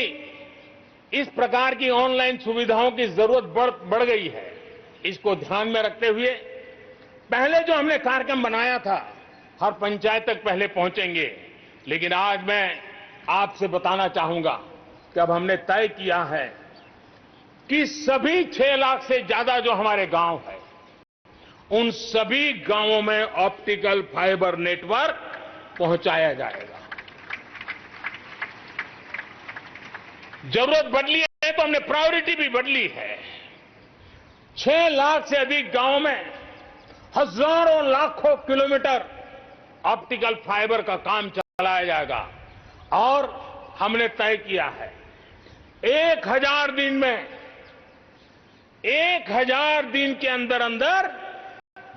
S6: इस प्रकार की ऑनलाइन सुविधाओं की जरूरत बढ़ गई है। इसको ध्यान में रखते हुए पहले जो हमने कार्यक्रम बनाया था, हर पंचायत तक पहले पहुंचेंगे, लेकिन आज मैं आपसे बताना चाहूंगा कि अब हमने तय किया है कि सभी 6 लाख से ज्यादा जो हमारे गांव है, उन सभी गांवों में ऑप्टिकल फाइबर नेटवर्क पहुंचाया जाएगा। जरूरत बदली है तो हमने प्रायोरिटी भी बदली है। 6 लाख से अधिक गांवों में हजारों लाखों किलोमीटर ऑप्टिकल फाइबर का काम चलाया जाएगा और हमने तय किया है 1000 दिन में 1000 दिन के अंदर अंदर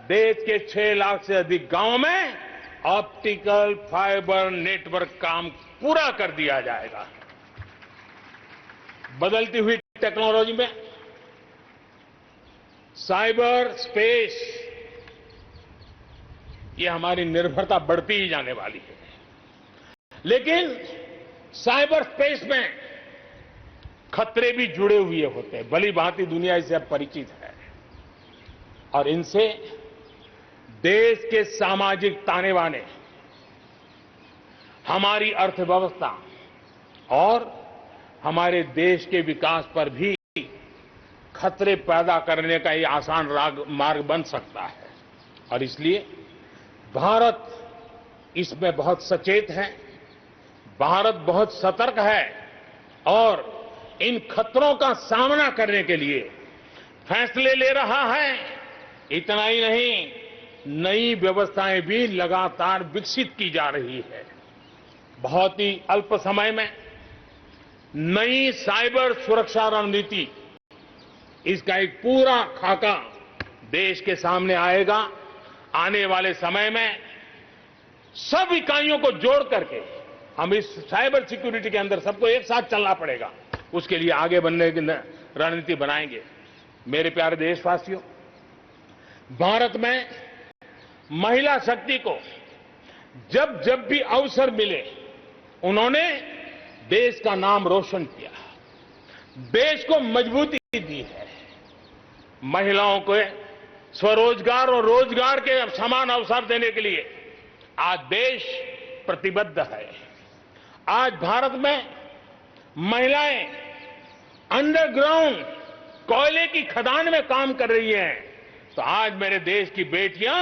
S6: देश के 6 लाख से अधिक गांवों में ऑप्टिकल फाइबर नेटवर्क काम पूरा कर दिया जाएगा। बदलती हुई टेक्नोलॉजी में साइबर स्पेस, ये हमारी निर्भरता बढ़ती ही जाने वाली है। लेकिन साइबर स्पेस में खतरे भी जुड़े हुए होते हैं। भली भांति दुनिया इससे अब परिचित है और इनसे देश के सामाजिक ताने बाने, हमारी अर्थव्यवस्था और हमारे देश के विकास पर भी खतरे पैदा करने का ये आसान मार्ग बन सकता है और इसलिए भारत इसमें बहुत सचेत है, भारत बहुत सतर्क है और इन खतरों का सामना करने के लिए फैसले ले रहा है। इतना ही नहीं, नई व्यवस्थाएं भी लगातार विकसित की जा रही है। बहुत ही अल्प समय में नई साइबर सुरक्षा रणनीति, इसका एक पूरा खाका देश के सामने आएगा। आने वाले समय में सब इकाइयों को जोड़ करके हम इस साइबर सिक्योरिटी के अंदर सबको एक साथ चलना पड़ेगा। उसके लिए आगे बढ़ने की रणनीति बनाएंगे। मेरे प्यारे देशवासियों, भारत में महिला शक्ति को जब जब भी अवसर मिले उन्होंने देश का नाम रोशन किया, देश को मजबूती दी है। महिलाओं को स्वरोजगार और रोजगार के समान अवसर देने के लिए आज देश प्रतिबद्ध है। आज भारत में महिलाएं अंडरग्राउंड कोयले की खदान में काम कर रही हैं, तो आज मेरे देश की बेटियां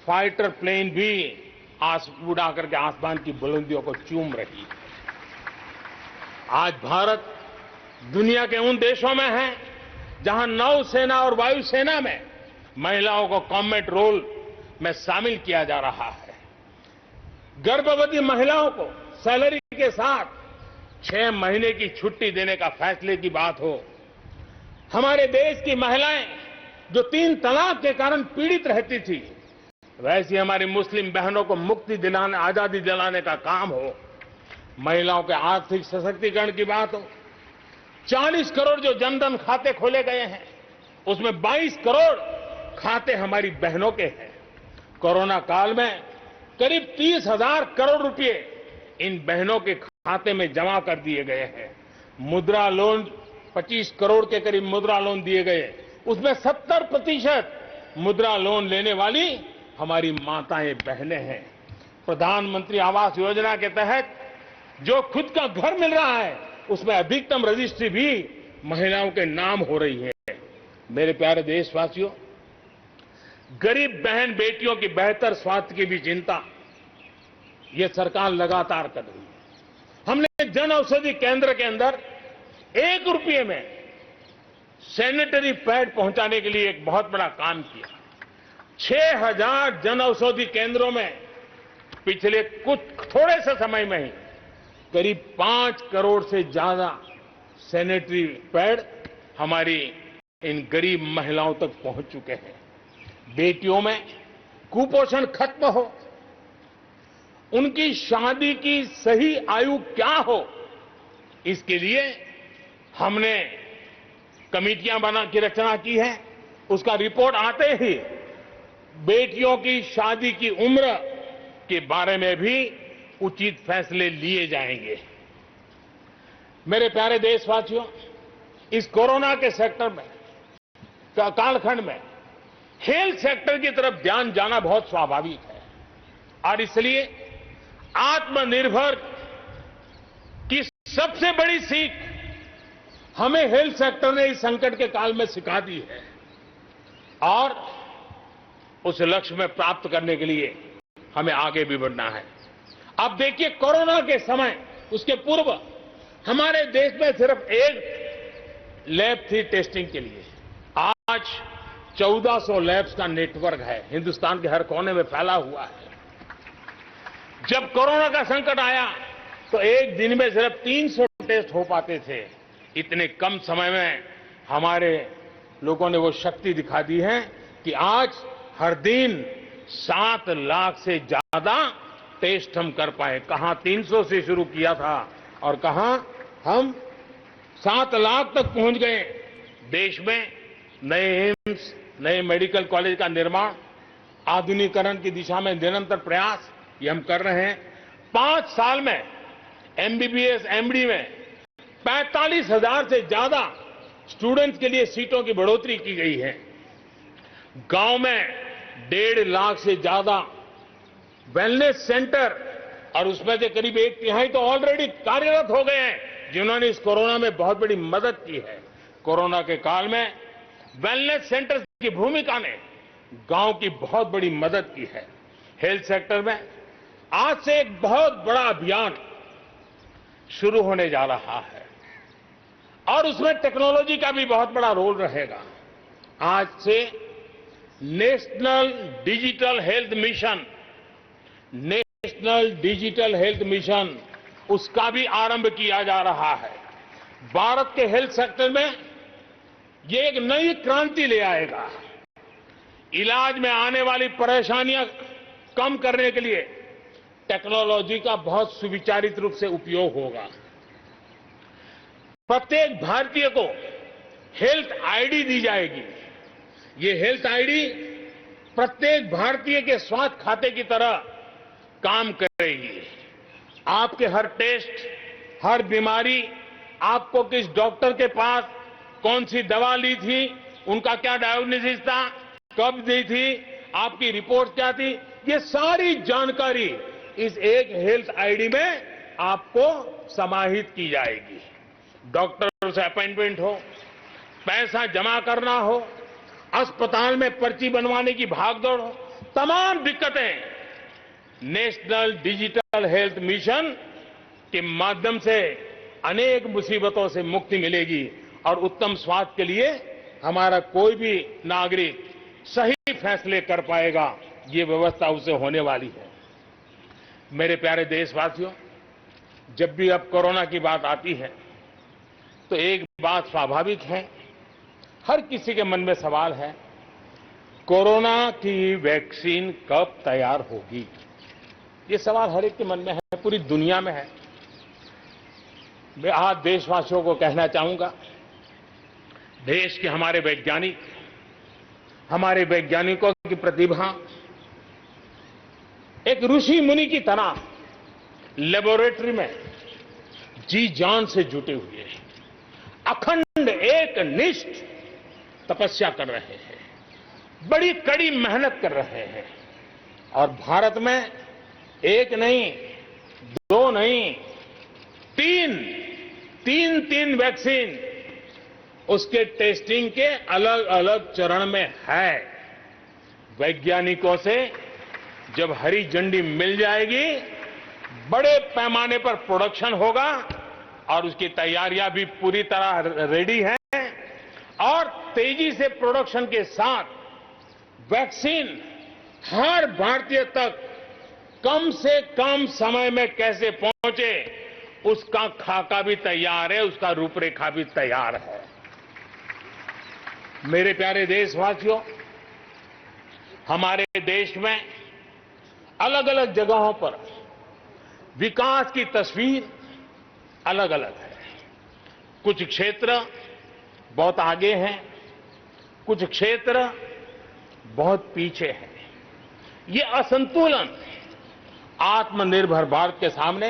S6: फाइटर प्लेन भी उड़ा करके आसमान की बुलंदियों को चूम रही है। आज भारत दुनिया के उन देशों में है जहां नौसेना और वायुसेना में महिलाओं को कॉम्बैट रोल में शामिल किया जा रहा है। गर्भवती महिलाओं को सैलरी के साथ 6 महीने की छुट्टी देने का फैसले की बात हो, हमारे देश की महिलाएं जो 3 तलाक के कारण पीड़ित रहती थी, वैसी हमारी मुस्लिम बहनों को मुक्ति दिलाने, आजादी दिलाने का काम हो, महिलाओं के आर्थिक सशक्तिकरण की बात हो। 40 करोड़ जो जनधन खाते खोले गए हैं, उसमें 22 करोड़ खाते हमारी बहनों के हैं। कोरोना काल में करीब 30,000 करोड़ रुपए इन बहनों के खाते में जमा कर दिए गए हैं। मुद्रा लोन 25 करोड़ के करीब मुद्रा लोन दिए गए, उसमें 70% मुद्रा लोन लेने वाली हमारी माताएं बहनें हैं। प्रधानमंत्री आवास योजना के तहत जो खुद का घर मिल रहा है, उसमें अधिकतम रजिस्ट्री भी महिलाओं के नाम हो रही है। मेरे प्यारे देशवासियों, गरीब बहन बेटियों की बेहतर स्वास्थ्य की भी चिंता ये सरकार लगातार कर रही है। हमने जन औषधि केंद्र के अंदर 1 रुपये में सैनिटरी पैड पहुंचाने के लिए एक बहुत बड़ा काम किया। 6000 जन औषधि केंद्रों में पिछले कुछ थोड़े से समय में ही करीब 5 करोड़ से ज्यादा सैनिटरी पैड हमारी इन गरीब महिलाओं तक पहुंच चुके हैं। बेटियों में कुपोषण खत्म हो, उनकी शादी की सही आयु क्या हो, इसके लिए हमने कमेटियां बना की रचना की है। उसका रिपोर्ट आते ही बेटियों की शादी की उम्र के बारे में भी उचित फैसले लिए जाएंगे। मेरे प्यारे देशवासियों, इस कोरोना के सेक्टर में कालखंड में हेल्थ सेक्टर की तरफ ध्यान जाना बहुत स्वाभाविक है और इसलिए आत्मनिर्भर की सबसे बड़ी सीख हमें हेल्थ सेक्टर ने इस संकट के काल में सिखा दी है और उस लक्ष्य में प्राप्त करने के लिए हमें आगे भी बढ़ना है। अब देखिए, कोरोना के समय, उसके पूर्व हमारे देश में सिर्फ एक लैब थी टेस्टिंग के लिए। आज 1400 लैब्स का नेटवर्क है, हिंदुस्तान के हर कोने में फैला हुआ है। जब कोरोना का संकट आया तो एक दिन में सिर्फ 300 टेस्ट हो पाते थे। इतने कम समय में हमारे लोगों ने वो शक्ति दिखा दी है कि आज हर दिन 7 लाख से ज्यादा टेस्ट हम कर पाए। कहां 300 से शुरू किया था और कहां हम 7 लाख तक पहुंच गए। देश में नए एम्स, नए मेडिकल कॉलेज का निर्माण, आधुनिकीकरण की दिशा में निरंतर प्रयास ये हम कर रहे हैं। 5 साल में एमबीबीएस, एमडी में 45,000 से ज्यादा स्टूडेंट्स के लिए सीटों की बढ़ोतरी की गई है। गांव में 1.5 लाख से ज्यादा वेलनेस सेंटर, और उसमें से करीब 1/3 तो ऑलरेडी कार्यरत हो गए हैं, जिन्होंने इस कोरोना में बहुत बड़ी मदद की है। कोरोना के काल में वेलनेस सेंटर की भूमिका ने गांव की बहुत बड़ी मदद की है। हेल्थ सेक्टर में आज से एक बहुत बड़ा अभियान शुरू होने जा रहा है और उसमें टेक्नोलॉजी का भी बहुत बड़ा रोल रहेगा। आज से national digital digital health mission, उसका भी आरंभ किया जा रहा है। भारत के हेल्थ सेक्टर में ये एक नई क्रांति ले आएगा। इलाज में आने वाली परेशानियां कम करने के लिए टेक्नोलॉजी का बहुत सुविचारित रूप से उपयोग होगा। प्रत्येक भारतीय को हेल्थ आईडी दी जाएगी। ये हेल्थ आईडी प्रत्येक भारतीय के स्वास्थ्य खाते की तरह काम करेगी। आपके हर टेस्ट, हर बीमारी, आपको किस डॉक्टर के पास कौन सी दवा ली थी, उनका क्या डायग्नोसिस था, कब दी थी, आपकी रिपोर्ट क्या थी, ये सारी जानकारी इस एक हेल्थ आईडी में आपको समाहित की जाएगी। डॉक्टर से अपॉइंटमेंट हो, पैसा जमा करना हो, अस्पताल में पर्ची बनवाने की भागदौड़ हो, तमाम दिक्कतें नेशनल डिजिटल हेल्थ मिशन के माध्यम से अनेक मुसीबतों से मुक्ति मिलेगी और उत्तम स्वास्थ्य के लिए हमारा कोई भी नागरिक सही फैसले कर पाएगा। ये व्यवस्था उसे होने वाली है। मेरे प्यारे देशवासियों, जब भी अब कोरोना की बात आती है तो एक बात स्वाभाविक है, हर किसी के मन में सवाल है, कोरोना की वैक्सीन कब तैयार होगी? ये सवाल हर एक के मन में है, पूरी दुनिया में है। मैं आज देशवासियों को कहना चाहूंगा, देश के हमारे वैज्ञानिकों की प्रतिभा एक ऋषि मुनि की तरह लेबोरेटरी में जी जान से जुटे हुए हैं, अखंड एक निष्ठ तपस्या कर रहे हैं, बड़ी कड़ी मेहनत कर रहे हैं और भारत में एक नहीं, दो नहीं, तीन वैक्सीन उसके टेस्टिंग के अलग अलग चरण में है। वैज्ञानिकों से जब हरी झंडी मिल जाएगी, बड़े पैमाने पर प्रोडक्शन होगा और उसकी तैयारियां भी पूरी तरह रेडी हैं और तेजी से प्रोडक्शन के साथ वैक्सीन हर भारतीय तक कम से कम समय में कैसे पहुंचे, उसका खाका भी तैयार है, उसका रूपरेखा भी तैयार है। मेरे प्यारे देशवासियों, हमारे देश में अलग अलग जगहों पर विकास की तस्वीर अलग अलग है। कुछ क्षेत्र बहुत आगे हैं, कुछ क्षेत्र बहुत पीछे हैं। ये असंतुलन आत्मनिर्भर भारत के सामने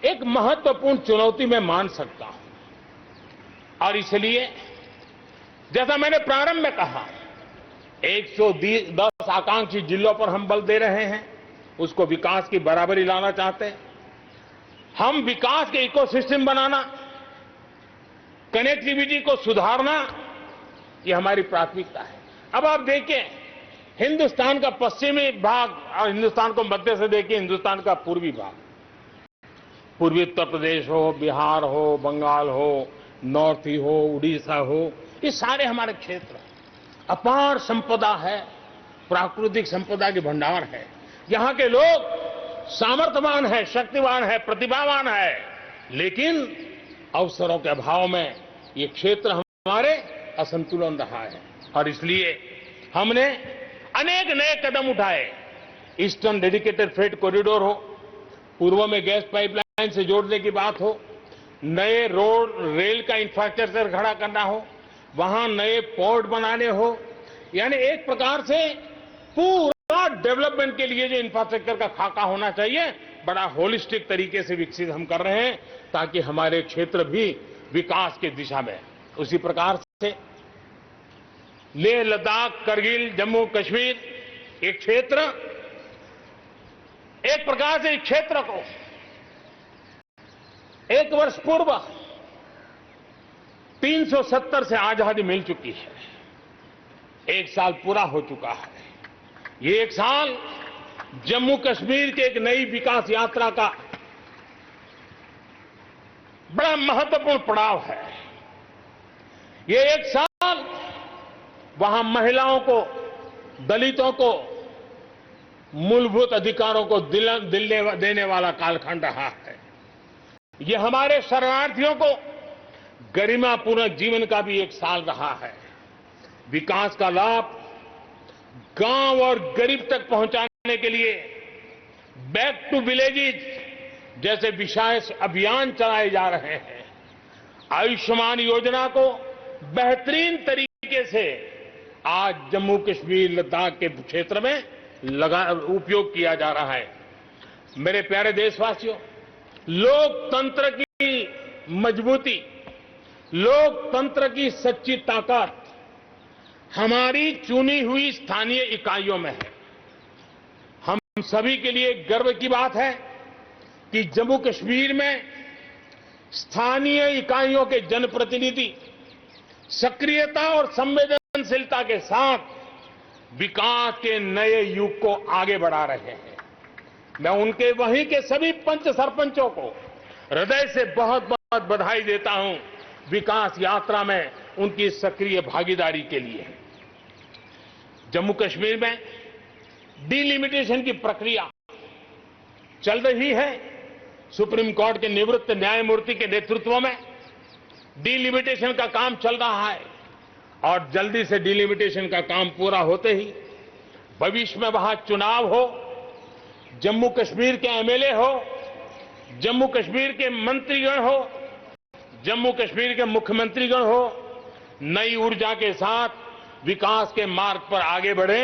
S6: एक महत्वपूर्ण चुनौती मैं मान सकता हूं और इसलिए जैसा मैंने प्रारंभ में कहा, 110 आकांक्षी जिलों पर हम बल दे रहे हैं, उसको विकास की बराबरी लाना चाहते हैं। हम विकास के इकोसिस्टम बनाना, कनेक्टिविटी को सुधारना, ये हमारी प्राथमिकता है। अब आप देखें, हिंदुस्तान का पश्चिमी भाग और हिंदुस्तान को मध्य से देखिए हिंदुस्तान का पूर्वी भाग, पूर्वी उत्तर प्रदेश हो, बिहार हो, बंगाल हो, नॉर्थ ही हो, उड़ीसा हो, ये सारे हमारे क्षेत्र अपार संपदा है, प्राकृतिक संपदा के भंडार है। यहाँ के लोग सामर्थ्यवान है, शक्तिवान है, प्रतिभावान है, लेकिन अवसरों के अभाव में ये क्षेत्र हमारे असंतुलन रहा है और इसलिए हमने अनेक नए कदम उठाए। ईस्टर्न डेडिकेटेड फ्रेट कॉरिडोर हो, पूर्व में गैस पाइपलाइन से जोड़ने की बात हो, नए रोड रेल का इंफ्रास्ट्रक्चर खड़ा करना हो, वहां नए पोर्ट बनाने हो, यानी एक प्रकार से पूरा डेवलपमेंट के लिए जो इंफ्रास्ट्रक्चर का खाका होना चाहिए, बड़ा होलिस्टिक तरीके से विकसित हम कर रहे हैं ताकि हमारे क्षेत्र भी विकास की दिशा में। उसी प्रकार से लेह लद्दाख, करगिल, जम्मू कश्मीर एक क्षेत्र, एक प्रकार से इस क्षेत्र को एक वर्ष पूर्व 370 से आजादी मिल चुकी है। एक साल पूरा हो चुका है। ये एक साल जम्मू कश्मीर के एक नई विकास यात्रा का बड़ा महत्वपूर्ण पड़ाव है। ये एक साल वहां महिलाओं को, दलितों को मूलभूत अधिकारों को देने वाला कालखंड रहा है। ये हमारे शरणार्थियों को गरिमापूर्ण जीवन का भी एक साल रहा है। विकास का लाभ गांव और गरीब तक पहुंचाने के लिए बैक टू विलेजेस जैसे विशेष अभियान चलाए जा रहे हैं। आयुष्मान योजना को बेहतरीन तरीके से आज जम्मू कश्मीर लद्दाख के क्षेत्र में उपयोग किया जा रहा है। मेरे प्यारे देशवासियों, लोकतंत्र की मजबूती, लोकतंत्र की सच्ची ताकत हमारी चुनी हुई स्थानीय इकाइयों में है। हम सभी के लिए गर्व की बात है कि जम्मू कश्मीर में स्थानीय इकाइयों के जनप्रतिनिधि सक्रियता और संवेदनशीलता के साथ विकास के नए युग को आगे बढ़ा रहे हैं। मैं उनके वहीं के सभी पंच सरपंचों को हृदय से बहुत बहुत बधाई देता हूं विकास यात्रा में उनकी सक्रिय भागीदारी के लिए। जम्मू कश्मीर में डिलिमिटेशन की प्रक्रिया चल रही है। सुप्रीम कोर्ट के निवृत्त न्यायमूर्ति के नेतृत्व में डिलिमिटेशन का काम चल रहा है और जल्दी से डिलिमिटेशन का काम पूरा होते ही भविष्य में वहां चुनाव हो, जम्मू कश्मीर के एमएलए हो, जम्मू कश्मीर के मंत्रीगण हो, जम्मू कश्मीर के मुख्यमंत्रीगण हो, नई ऊर्जा के साथ विकास के मार्ग पर आगे बढ़े।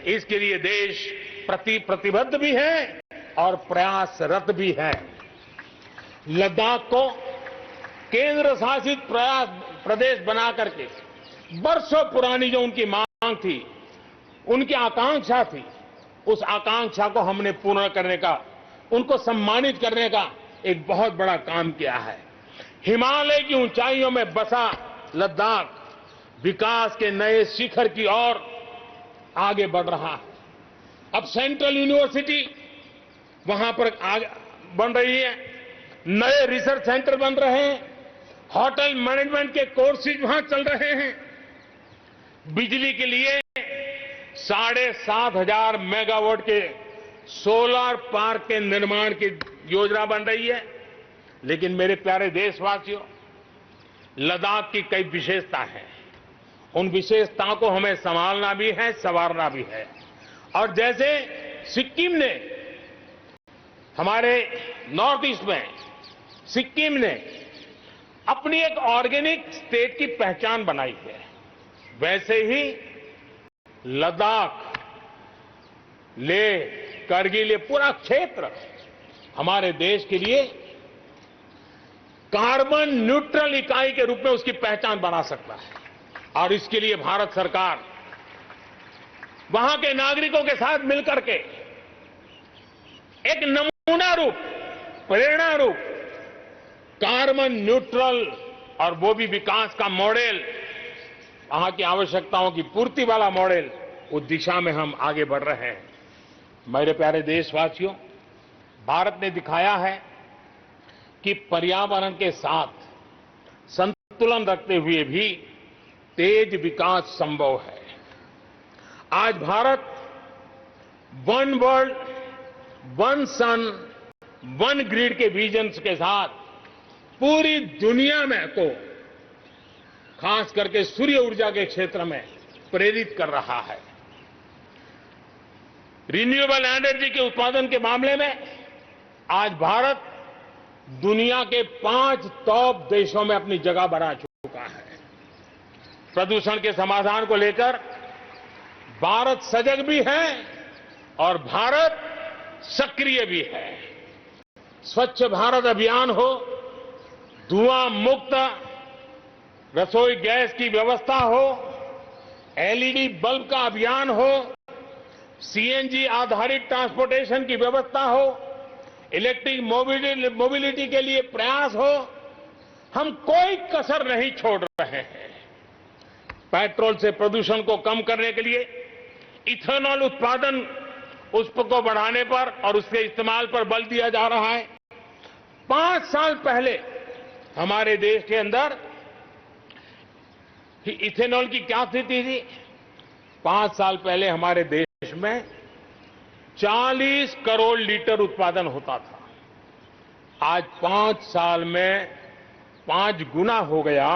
S6: इसके लिए देश प्रतिबद्ध भी है और प्रयासरत भी है। लद्दाख को केंद्र शासित प्रदेश बना करके वर्षों पुरानी जो उनकी मांग थी, उनकी आकांक्षा थी, उस आकांक्षा को हमने पूर्ण करने का, उनको सम्मानित करने का एक बहुत बड़ा काम किया है। हिमालय की ऊंचाइयों में बसा लद्दाख विकास के नए शिखर की ओर आगे बढ़ रहा है। अब सेंट्रल यूनिवर्सिटी वहां पर बन रही है, नए रिसर्च सेंटर बन रहे हैं, होटल मैनेजमेंट के कोर्सेज वहां चल रहे हैं। बिजली के लिए 7,500 मेगावाट के सोलर पार्क के निर्माण की योजना बन रही है। लेकिन मेरे प्यारे देशवासियों, लद्दाख की कई विशेषता है। उन विशेषताओं को हमें संभालना भी है, संवारना भी है। और जैसे सिक्किम ने, हमारे नॉर्थ ईस्ट में सिक्किम ने अपनी एक ऑर्गेनिक स्टेट की पहचान बनाई है, वैसे ही लद्दाख, लेह, करगिल, ये पूरा क्षेत्र हमारे देश के लिए कार्बन न्यूट्रल इकाई के रूप में उसकी पहचान बना सकता है। और इसके लिए भारत सरकार वहां के नागरिकों के साथ मिलकर के एक नमूना रूप, प्रेरणा रूप कार्बन न्यूट्रल और वो भी विकास का मॉडल, वहां की आवश्यकताओं की पूर्ति वाला मॉडल उस दिशा में हम आगे बढ़ रहे हैं। मेरे प्यारे देशवासियों, भारत ने दिखाया है कि पर्यावरण के साथ संतुलन रखते हुए भी तेज विकास संभव है। आज भारत वन वर्ल्ड, वन सन, वन ग्रिड के विजन के साथ पूरी दुनिया में को खास करके सूर्य ऊर्जा के क्षेत्र में प्रेरित कर रहा है। रिन्यूएबल एनर्जी के उत्पादन के मामले में आज भारत दुनिया के 5 टॉप देशों में अपनी जगह बना चुका है। प्रदूषण के समाधान को लेकर भारत सजग भी है और भारत सक्रिय भी है। स्वच्छ भारत अभियान हो, धुआं मुक्त रसोई गैस की व्यवस्था हो, एलईडी बल्ब का अभियान हो, सीएनजी आधारित ट्रांसपोर्टेशन की व्यवस्था हो, इलेक्ट्रिक मोबिलिटी के लिए प्रयास हो, हम कोई कसर नहीं छोड़ रहे हैं। पेट्रोल से प्रदूषण को कम करने के लिए इथेनॉल उत्पादन उसको बढ़ाने पर और उसके इस्तेमाल पर बल दिया जा रहा है। 5 साल पहले हमारे देश के अंदर इथेनॉल की क्या स्थिति थी? 5 साल पहले हमारे देश में 40 करोड़ लीटर उत्पादन होता था। आज 5 साल में 5 गुना हो गया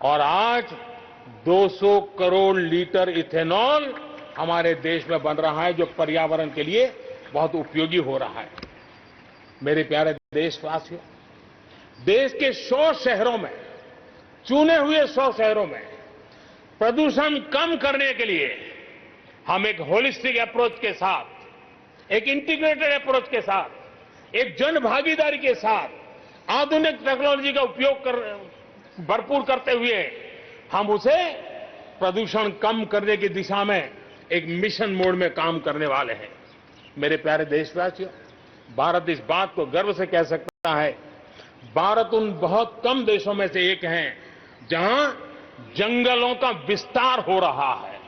S6: और आज 200 करोड़ लीटर इथेनॉल हमारे देश में बन रहा है, जो पर्यावरण के लिए बहुत उपयोगी हो रहा है। मेरे प्यारे देशवासियों, देश के 100 शहरों में, चुने हुए 100 शहरों में प्रदूषण कम करने के लिए हम एक होलिस्टिक अप्रोच के साथ, एक इंटीग्रेटेड अप्रोच के साथ, एक जन भागीदारी के साथ आधुनिक टेक्नोलॉजी का उपयोग भरपूर करते हुए हम उसे प्रदूषण कम करने की दिशा में एक मिशन मोड में काम करने वाले हैं। मेरे प्यारे देशवासियों, भारत इस बात को गर्व से कह सकता है, भारत उन बहुत कम देशों में से एक है जहां जंगलों का विस्तार हो रहा है।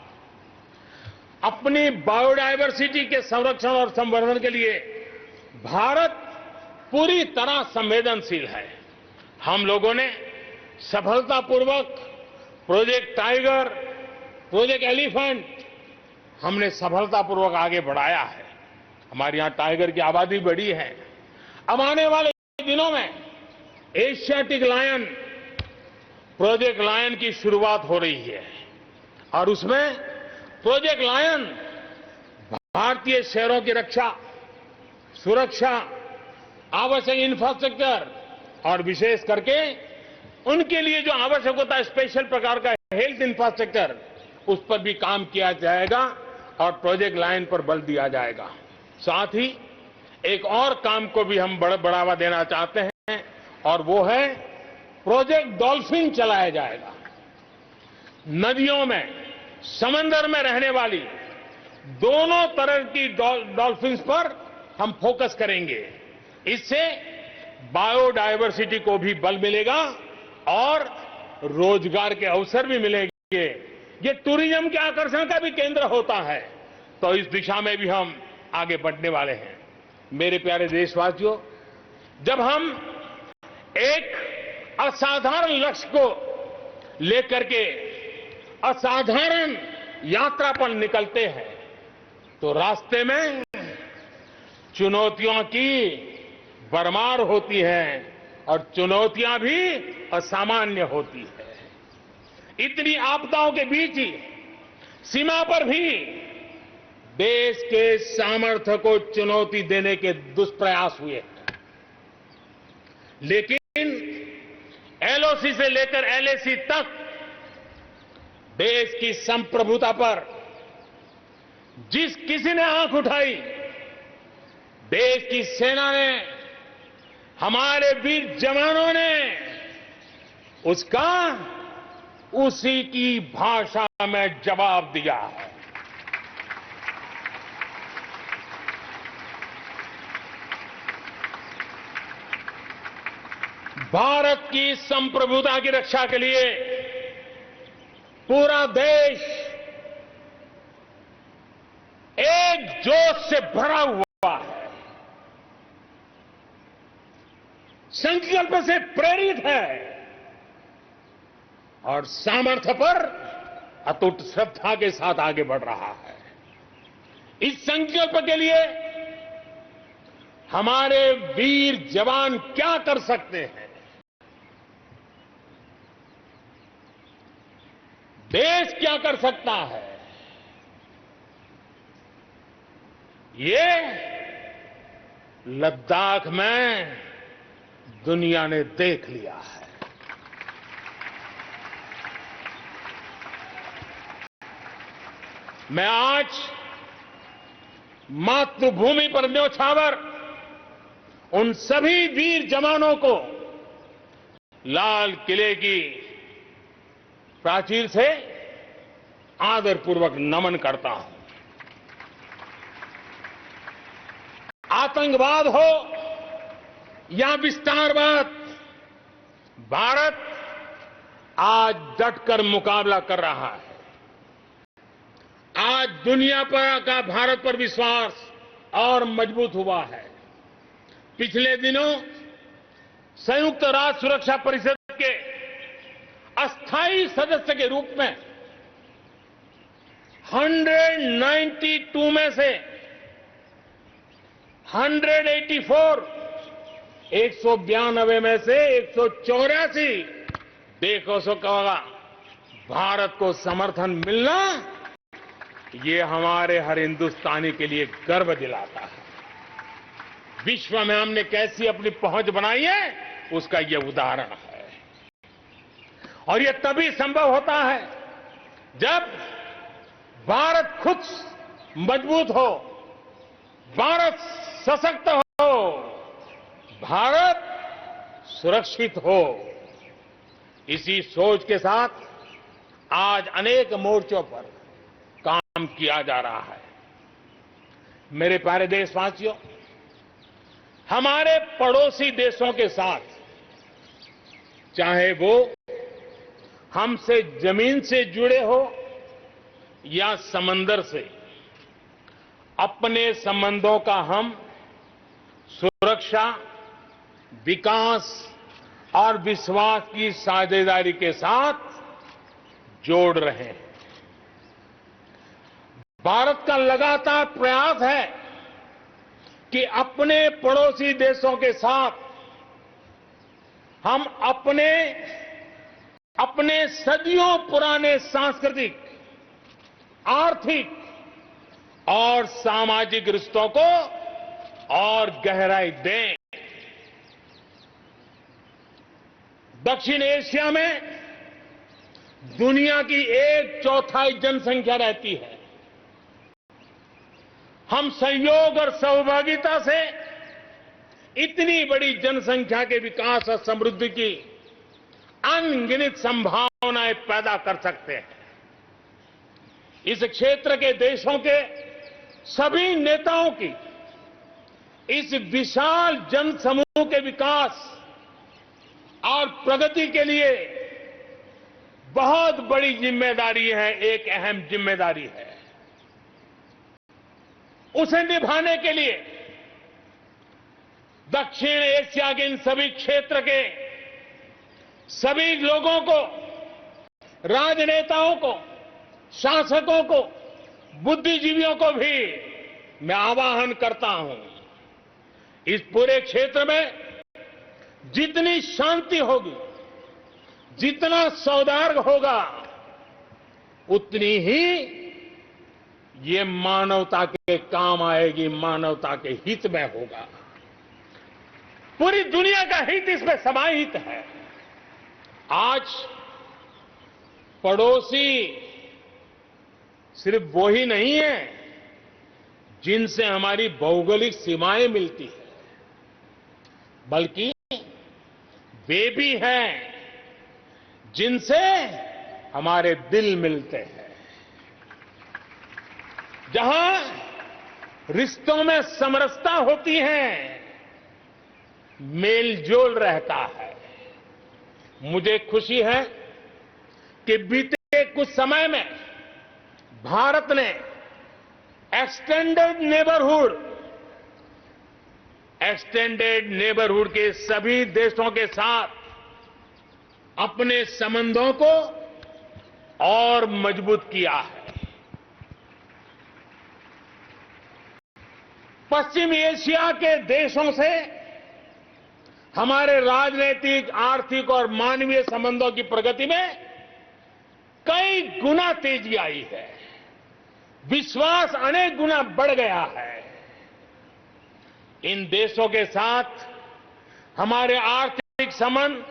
S6: अपनी बायोडायवर्सिटी के संरक्षण और संवर्धन के लिए भारत पूरी तरह संवेदनशील है। हम लोगों ने सफलतापूर्वक प्रोजेक्ट टाइगर, प्रोजेक्ट एलिफेंट हमने सफलतापूर्वक आगे बढ़ाया है। हमारे यहां टाइगर की आबादी बढ़ी है। अब आने वाले दिनों में एशियाटिक लायन, प्रोजेक्ट लायन की शुरुआत हो रही है और उसमें प्रोजेक्ट लायन भारतीय शहरों की रक्षा, सुरक्षा, आवश्यक इंफ्रास्ट्रक्चर और विशेष करके उनके लिए जो आवश्यक होता है स्पेशल प्रकार का हेल्थ इंफ्रास्ट्रक्चर, उस पर भी काम किया जाएगा और प्रोजेक्ट लाइन पर बल दिया जाएगा। साथ ही एक और काम को भी हम बढ़ावा देना चाहते हैं और वो है प्रोजेक्ट डॉल्फिन चलाया जाएगा। नदियों में, समंदर में रहने वाली दोनों तरह की डॉल्फिन्स पर हम फोकस करेंगे। इससे बायोडायवर्सिटी को भी बल मिलेगा और रोजगार के अवसर भी मिलेंगे। ये टूरिज्म के आकर्षण का भी केंद्र होता है, तो इस दिशा में भी हम आगे बढ़ने वाले हैं। मेरे प्यारे देशवासियों, जब हम एक असाधारण लक्ष्य को लेकर के असाधारण यात्रा पर निकलते हैं तो रास्ते में चुनौतियों की भरमार होती है और चुनौतियां भी असामान्य होती है। इतनी आपदाओं के बीच ही सीमा पर भी देश के सामर्थ्य को चुनौती देने के दुष्प्रयास हुए, लेकिन एलओसी से लेकर एलएसी तक देश की संप्रभुता पर जिस किसी ने आंख उठाई, देश की सेना ने, हमारे वीर जवानों ने उसका उसी की भाषा में जवाब दिया है। भारत की संप्रभुता की रक्षा के लिए पूरा देश एक जोश से भरा हुआ है, संकल्प से प्रेरित है और सामर्थ्य पर अटूट श्रद्धा के साथ आगे बढ़ रहा है। इस संकल्प के लिए हमारे वीर जवान क्या कर सकते हैं, देश क्या कर सकता है, ये लद्दाख में दुनिया ने देख लिया है। मैं आज मातृभूमि पर न्योछावर उन सभी वीर जवानों को लाल किले की प्राचीर से आदरपूर्वक नमन करता हूं। आतंकवाद हो या विस्तारवाद, भारत आज डटकर मुकाबला कर रहा है। आज दुनिया पर का भारत पर विश्वास और मजबूत हुआ है। पिछले दिनों संयुक्त राष्ट्र सुरक्षा परिषद के अस्थायी सदस्य के रूप में 192 में से 192 में से 184 देशों से कहा भारत को समर्थन मिलना, ये हमारे हर हिंदुस्तानी के लिए गर्व दिलाता है। विश्व में हमने कैसी अपनी पहुंच बनाई है, उसका ये उदाहरण है। और ये तभी संभव होता है जब भारत खुद मजबूत हो, भारत सशक्त हो, भारत सुरक्षित हो। इसी सोच के साथ आज अनेक मोर्चों पर काम किया जा रहा है। मेरे प्यारे देशवासियों, हमारे पड़ोसी देशों के साथ, चाहे वो हमसे जमीन से जुड़े हो या समंदर से, अपने संबंधों का हम सुरक्षा, विकास और विश्वास की साझेदारी के साथ जोड़ रहे हैं। भारत का लगातार प्रयास है कि अपने पड़ोसी देशों के साथ हम अपने सदियों पुराने सांस्कृतिक, आर्थिक और सामाजिक रिश्तों को और गहराई दें। दक्षिण एशिया में दुनिया की 1/4 जनसंख्या रहती है। हम सहयोग और सहभागिता से इतनी बड़ी जनसंख्या के विकास और समृद्धि की अनगिनत संभावनाएं पैदा कर सकते हैं। इस क्षेत्र के देशों के सभी नेताओं की इस विशाल जनसमूह के विकास और प्रगति के लिए बहुत बड़ी जिम्मेदारी है, एक अहम जिम्मेदारी है। उसे निभाने के लिए दक्षिण एशिया के इन सभी क्षेत्र के सभी लोगों को, राजनेताओं को, शासकों को, बुद्धिजीवियों को भी मैं आह्वान करता हूं, इस पूरे क्षेत्र में जितनी शांति होगी, जितना सौहार्द होगा, उतनी ही ये मानवता के काम आएगी, मानवता के हित में होगा। पूरी दुनिया का हित इसमें समाहित है। आज पड़ोसी सिर्फ वो ही नहीं है जिनसे हमारी भौगोलिक सीमाएं मिलती है, बल्कि वे भी हैं जिनसे हमारे दिल मिलते हैं। जहां रिश्तों में समरसता होती है, मेलजोल रहता है। मुझे खुशी है कि बीते कुछ समय में भारत ने एक्सटेंडेड नेबरहुड के सभी देशों के साथ अपने संबंधों को और मजबूत किया है। पश्चिम एशिया के देशों से हमारे राजनीतिक, आर्थिक और मानवीय संबंधों की प्रगति में कई गुना तेजी आई है। विश्वास अनेक गुना बढ़ गया है। इन देशों के साथ हमारे आर्थिक संबंध,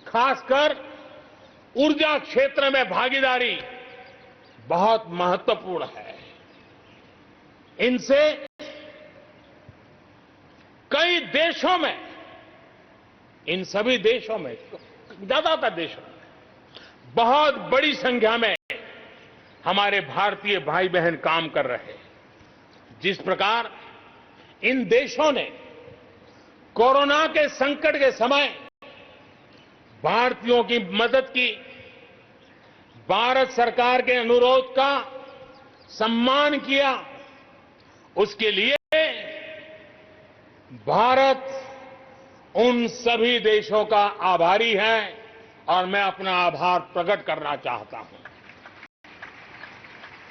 S6: खासकर ऊर्जा क्षेत्र में भागीदारी बहुत महत्वपूर्ण है। इनसे कई देशों में, इन सभी देशों में, ज्यादातर देशों में बहुत बड़ी संख्या में हमारे भारतीय भाई बहन काम कर रहे हैं। जिस प्रकार इन देशों ने कोरोना के संकट के समय भारतीयों की मदद की, भारत सरकार के अनुरोध का सम्मान किया, उसके लिए भारत उन सभी देशों का आभारी है और मैं अपना आभार प्रकट करना चाहता हूं।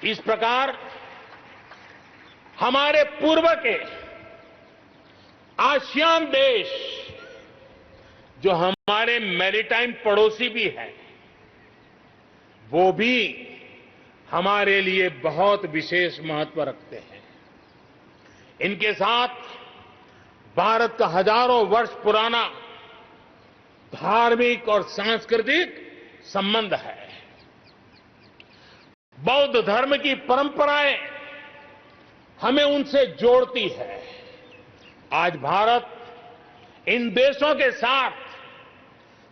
S6: इस प्रकार हमारे पूर्व के आसियान देश, जो हमारे मैरीटाइम पड़ोसी भी हैं, वो भी हमारे लिए बहुत विशेष महत्व रखते हैं। इनके साथ भारत का हजारों वर्ष पुराना धार्मिक और सांस्कृतिक संबंध है। बौद्ध धर्म की परंपराएं हमें उनसे जोड़ती है। आज भारत इन देशों के साथ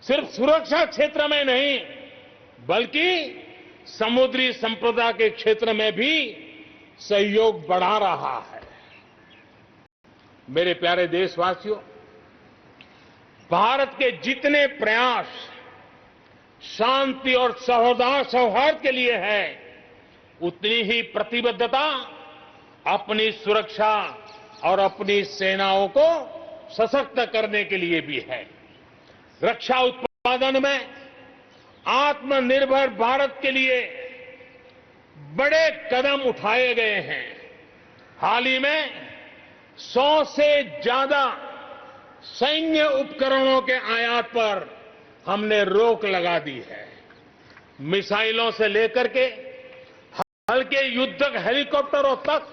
S6: सिर्फ सुरक्षा क्षेत्र में नहीं, बल्कि समुद्री संपदा के क्षेत्र में भी सहयोग बढ़ा रहा है। मेरे प्यारे देशवासियों, भारत के जितने प्रयास शांति और सौहार्द के लिए है, उतनी ही प्रतिबद्धता अपनी सुरक्षा और अपनी सेनाओं को सशक्त करने के लिए भी है। रक्षा उत्पादन में आत्मनिर्भर भारत के लिए बड़े कदम उठाए गए हैं। हाल ही में 100 से ज्यादा सैन्य उपकरणों के आयात पर हमने रोक लगा दी है। मिसाइलों से लेकर के हल्के युद्धक हेलीकॉप्टरों तक,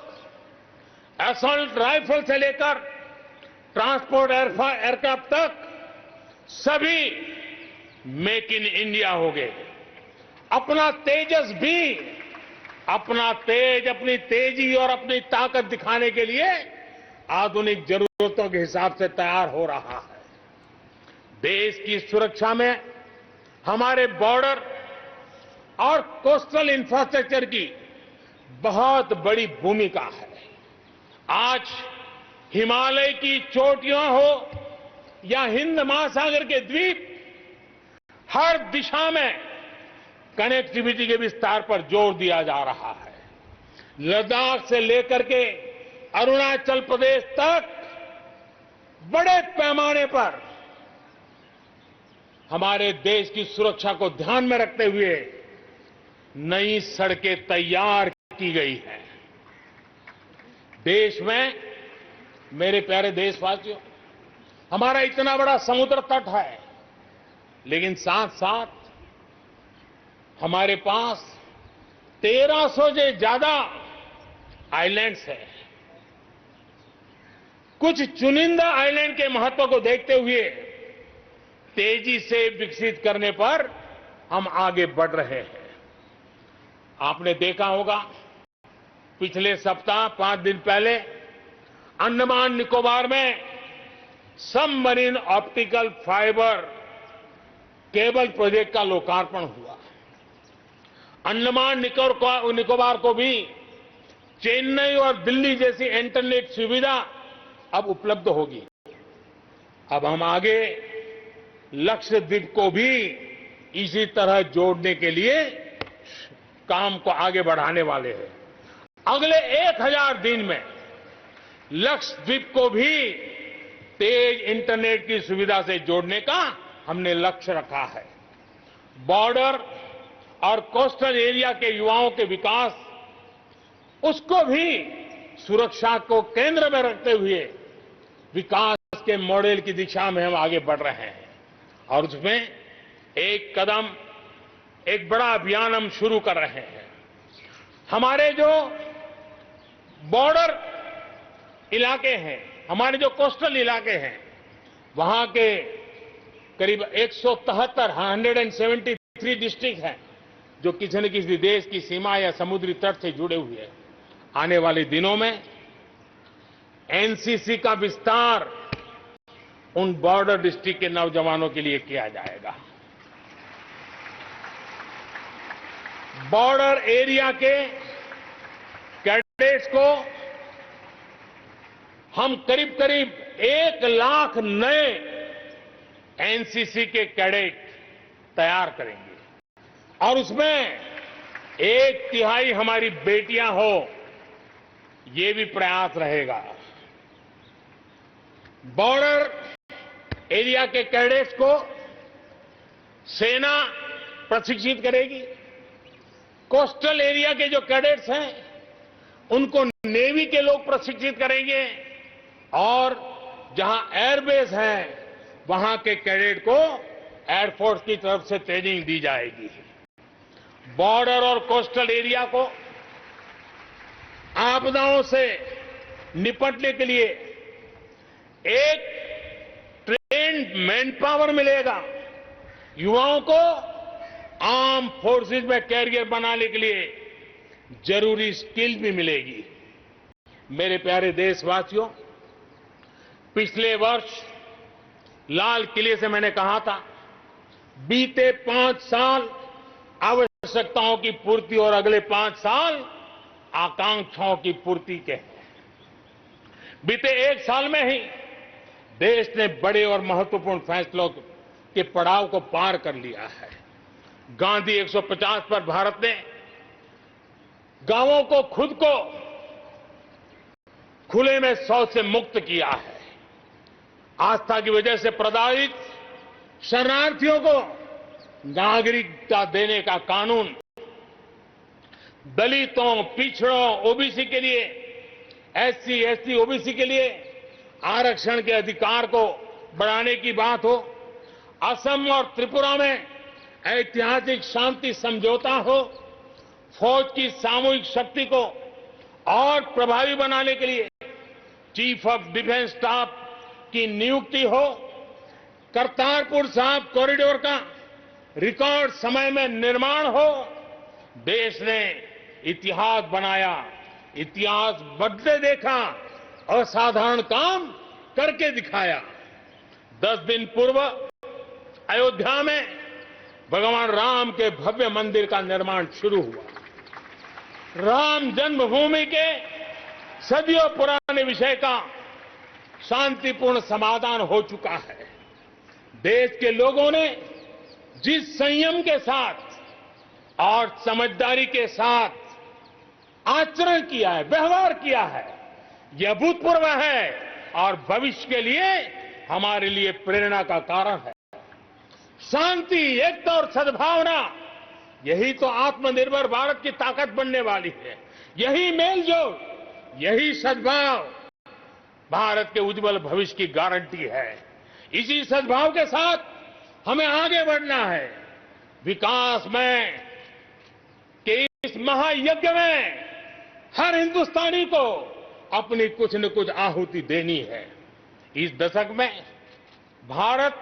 S6: असॉल्ट राइफल से लेकर ट्रांसपोर्ट एयरक्राफ्ट तक सभी मेक इन इंडिया हो गए। अपना तेजस भी अपनी तेजी और अपनी ताकत दिखाने के लिए आधुनिक जरूरतों के हिसाब से तैयार हो रहा है। देश की सुरक्षा में हमारे बॉर्डर और कोस्टल इंफ्रास्ट्रक्चर की बहुत बड़ी भूमिका है। आज हिमालय की चोटियां हो या हिंद महासागर के द्वीप, हर दिशा में कनेक्टिविटी के विस्तार पर जोर दिया जा रहा है। लद्दाख से लेकर के अरुणाचल प्रदेश तक बड़े पैमाने पर हमारे देश की सुरक्षा को ध्यान में रखते हुए नई सड़कें तैयार की गई हैं। देश में, मेरे प्यारे देशवासियों, हमारा इतना बड़ा समुद्र तट है, लेकिन साथ साथ हमारे पास 1300 से ज्यादा आइलैंड्स हैं। कुछ चुनिंदा आइलैंड के महत्व को देखते हुए तेजी से विकसित करने पर हम आगे बढ़ रहे हैं। आपने देखा होगा, पिछले सप्ताह 5 दिन पहले अंडमान निकोबार में submarine optical fibre cable project का लोकार्पण हुआ। अंडमान निकोबार को भी चेन्नई और दिल्ली जैसी इंटरनेट सुविधा अब उपलब्ध होगी। अब हम आगे लक्षद्वीप को भी इसी तरह जोड़ने के लिए काम को आगे बढ़ाने वाले हैं। अगले 1000 दिन में लक्षद्वीप को भी तेज इंटरनेट की सुविधा से जोड़ने का हमने लक्ष्य रखा है। बॉर्डर और कोस्टल एरिया के युवाओं के विकास, उसको भी सुरक्षा को केंद्र में रखते हुए विकास के मॉडल की दिशा में हम आगे बढ़ रहे हैं और उसमें एक कदम, एक बड़ा अभियान हम शुरू कर रहे हैं। हमारे जो बॉर्डर इलाके हैं, हमारे जो कोस्टल इलाके हैं, वहां के करीब 173 डिस्ट्रिक्ट हैं जो किसी न किसी देश की सीमा या समुद्री तट से जुड़े हुए हैं। आने वाले दिनों में एनसीसी का विस्तार उन बॉर्डर डिस्ट्रिक्ट के नौजवानों के लिए किया जाएगा। बॉर्डर एरिया के कैडेट्स को हम करीब करीब 1 लाख नए एनसीसी के कैडेट तैयार करेंगे और उसमें 1/3 हमारी बेटियां हो, ये भी प्रयास रहेगा। बॉर्डर एरिया के कैडेट्स को सेना प्रशिक्षित करेगी। कोस्टल एरिया के जो कैडेट्स हैं उनको नेवी के लोग प्रशिक्षित करेंगे और जहां एयरबेस है वहां के कैडेट को एयरफोर्स की तरफ से ट्रेनिंग दी जाएगी। बॉर्डर और कोस्टल एरिया को आपदाओं से निपटने के लिए एक ट्रेन्ड मैन पावर मिलेगा। युवाओं को आर्म फोर्सेस में कैरियर बनाने के लिए जरूरी स्किल भी मिलेगी। मेरे प्यारे देशवासियों, पिछले वर्ष लाल किले से मैंने कहा था, बीते 5 साल आवश्यकताओं की पूर्ति और अगले 5 साल आकांक्षाओं की पूर्ति के हैं। बीते 1 साल में ही देश ने बड़े और महत्वपूर्ण फैसलों के पड़ाव को पार कर लिया है। गांधी 150 पर भारत ने गांवों को खुद को खुले में शौच से मुक्त किया है। आस्था की वजह से प्रताड़ित शरणार्थियों को नागरिकता देने का कानून, दलितों, पिछड़ों, ओबीसी के लिए, एससी, एसटी, ओबीसी के लिए आरक्षण के अधिकार को बढ़ाने की बात हो, असम और त्रिपुरा में ऐतिहासिक शांति समझौता हो, फौज की सामूहिक शक्ति को और प्रभावी बनाने के लिए चीफ ऑफ डिफेंस स्टाफ की नियुक्ति हो, करतारपुर साहिब कॉरिडोर का रिकॉर्ड समय में निर्माण हो, देश ने इतिहास बनाया, इतिहास बदले देखा, असाधारण काम करके दिखाया। 10 दिन पूर्व अयोध्या में भगवान राम के भव्य मंदिर का निर्माण शुरू हुआ। राम जन्मभूमि के सदियों पुराने विषय का शांतिपूर्ण समाधान हो चुका है। देश के लोगों ने जिस संयम के साथ और समझदारी के साथ आचरण किया है, व्यवहार किया है, यह अभूतपूर्व है और भविष्य के लिए हमारे लिए प्रेरणा का कारण है। शांति, एकता और सद्भावना, यही तो आत्मनिर्भर भारत की ताकत बनने वाली है। यही मेलजोल, यही सद्भाव भारत के उज्जवल भविष्य की गारंटी है। इसी सद्भाव के साथ हमें आगे बढ़ना है। विकास में के इस महायज्ञ में हर हिंदुस्तानी को अपनी कुछ न कुछ आहुति देनी है। इस दशक में भारत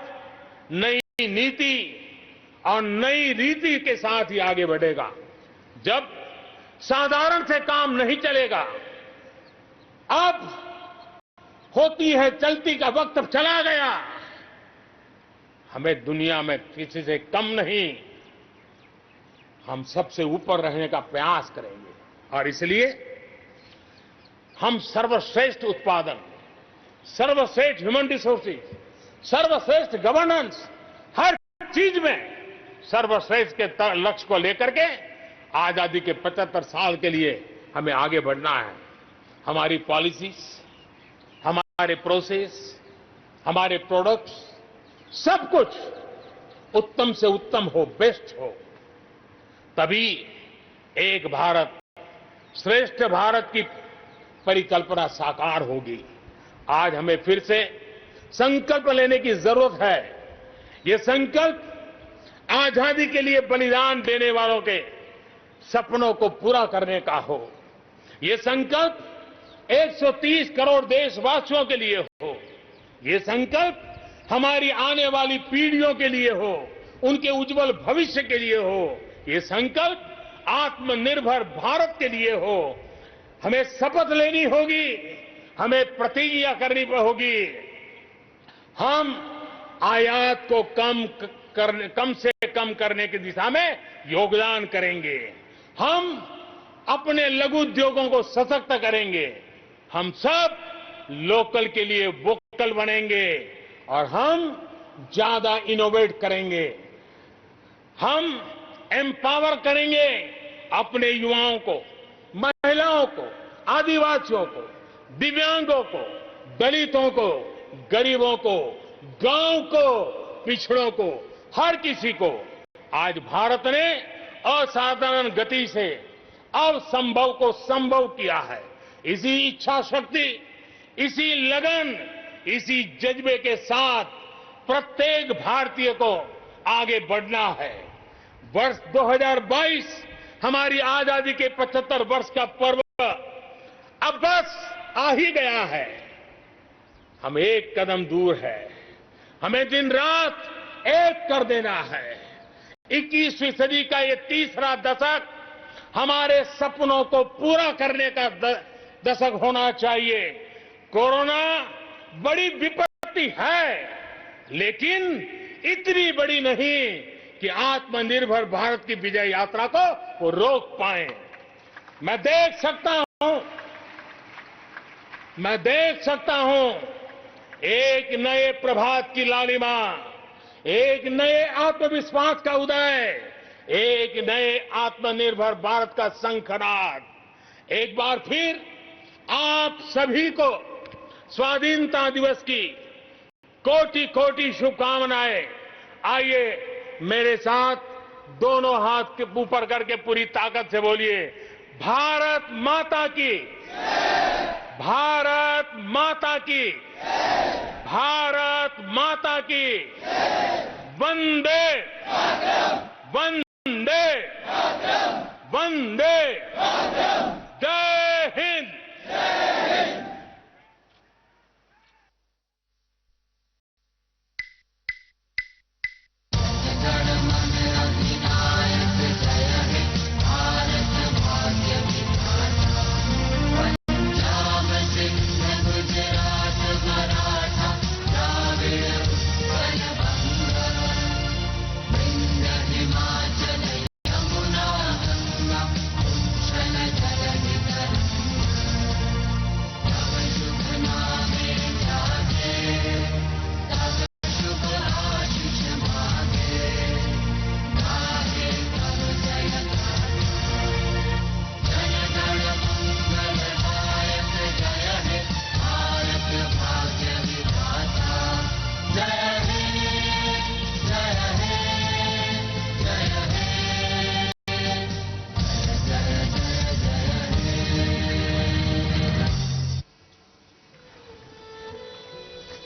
S6: नई नीति और नई रीति के साथ ही आगे बढ़ेगा। जब साधारण से काम नहीं चलेगा, अब होती है चलती का वक्त अब चला गया। हमें दुनिया में किसी से कम नहीं, हम सबसे ऊपर रहने का प्रयास करेंगे और इसलिए हम सर्वश्रेष्ठ उत्पादन, सर्वश्रेष्ठ ह्यूमन रिसोर्सेज, सर्वश्रेष्ठ गवर्नेंस, हर चीज में सर्वश्रेष्ठ के लक्ष्य को लेकर के आजादी के 75 साल के लिए हमें आगे बढ़ना है। हमारी पॉलिसीज, हमारे प्रोसेस, हमारे प्रोडक्ट्स, सब कुछ उत्तम से उत्तम हो, बेस्ट हो। तभी एक भारत श्रेष्ठ भारत की परिकल्पना साकार होगी। आज हमें फिर से संकल्प लेने की जरूरत है। ये संकल्प आजादी के लिए बलिदान देने वालों के सपनों को पूरा करने का हो। ये संकल्प 130 करोड़ देशवासियों के लिए हो। ये संकल्प हमारी आने वाली पीढ़ियों के लिए हो, उनके उज्जवल भविष्य के लिए हो। ये संकल्प आत्मनिर्भर भारत के लिए हो। हमें शपथ लेनी होगी, हमें प्रतिज्ञा करनी होगी। हम आयात को कम से कम करने की दिशा में योगदान करेंगे। हम अपने लघु उद्योगों को सशक्त करेंगे। हम सब लोकल के लिए वोकल बनेंगे और हम ज्यादा इनोवेट करेंगे। हम एम्पावर करेंगे अपने युवाओं को, महिलाओं को, आदिवासियों को, दिव्यांगों को, दलितों को, गरीबों को, गांव को, पिछड़ों को, हर किसी को। आज भारत ने असाधारण गति से असंभव को संभव किया है। इसी इच्छा शक्ति, इसी लगन, इसी जज्बे के साथ प्रत्येक भारतीय को आगे बढ़ना है। वर्ष 2022 हमारी आजादी के 75 वर्ष का पर्व अब बस आ ही गया है। हम एक कदम दूर है। हमें दिन रात एक कर देना है। 21वीं सदी का ये तीसरा दशक हमारे सपनों को पूरा करने का दशक होना चाहिए। कोरोना बड़ी विपत्ति है, लेकिन इतनी बड़ी नहीं कि आत्मनिर्भर भारत की विजय यात्रा को वो रोक पाए। मैं देख सकता हूं एक नए प्रभात की लालिमा, एक नए आत्मविश्वास का उदय, एक नए आत्मनिर्भर भारत का शंखनाद। एक बार फिर आप सभी को स्वाधीनता दिवस की कोटि कोटि शुभकामनाएं। आइए मेरे साथ दोनों हाथ के ऊपर करके पूरी ताकत से बोलिए, भारत माता की, भारत माता की, भारत माता की, वंदे वंदे वंदे, जय हिंद।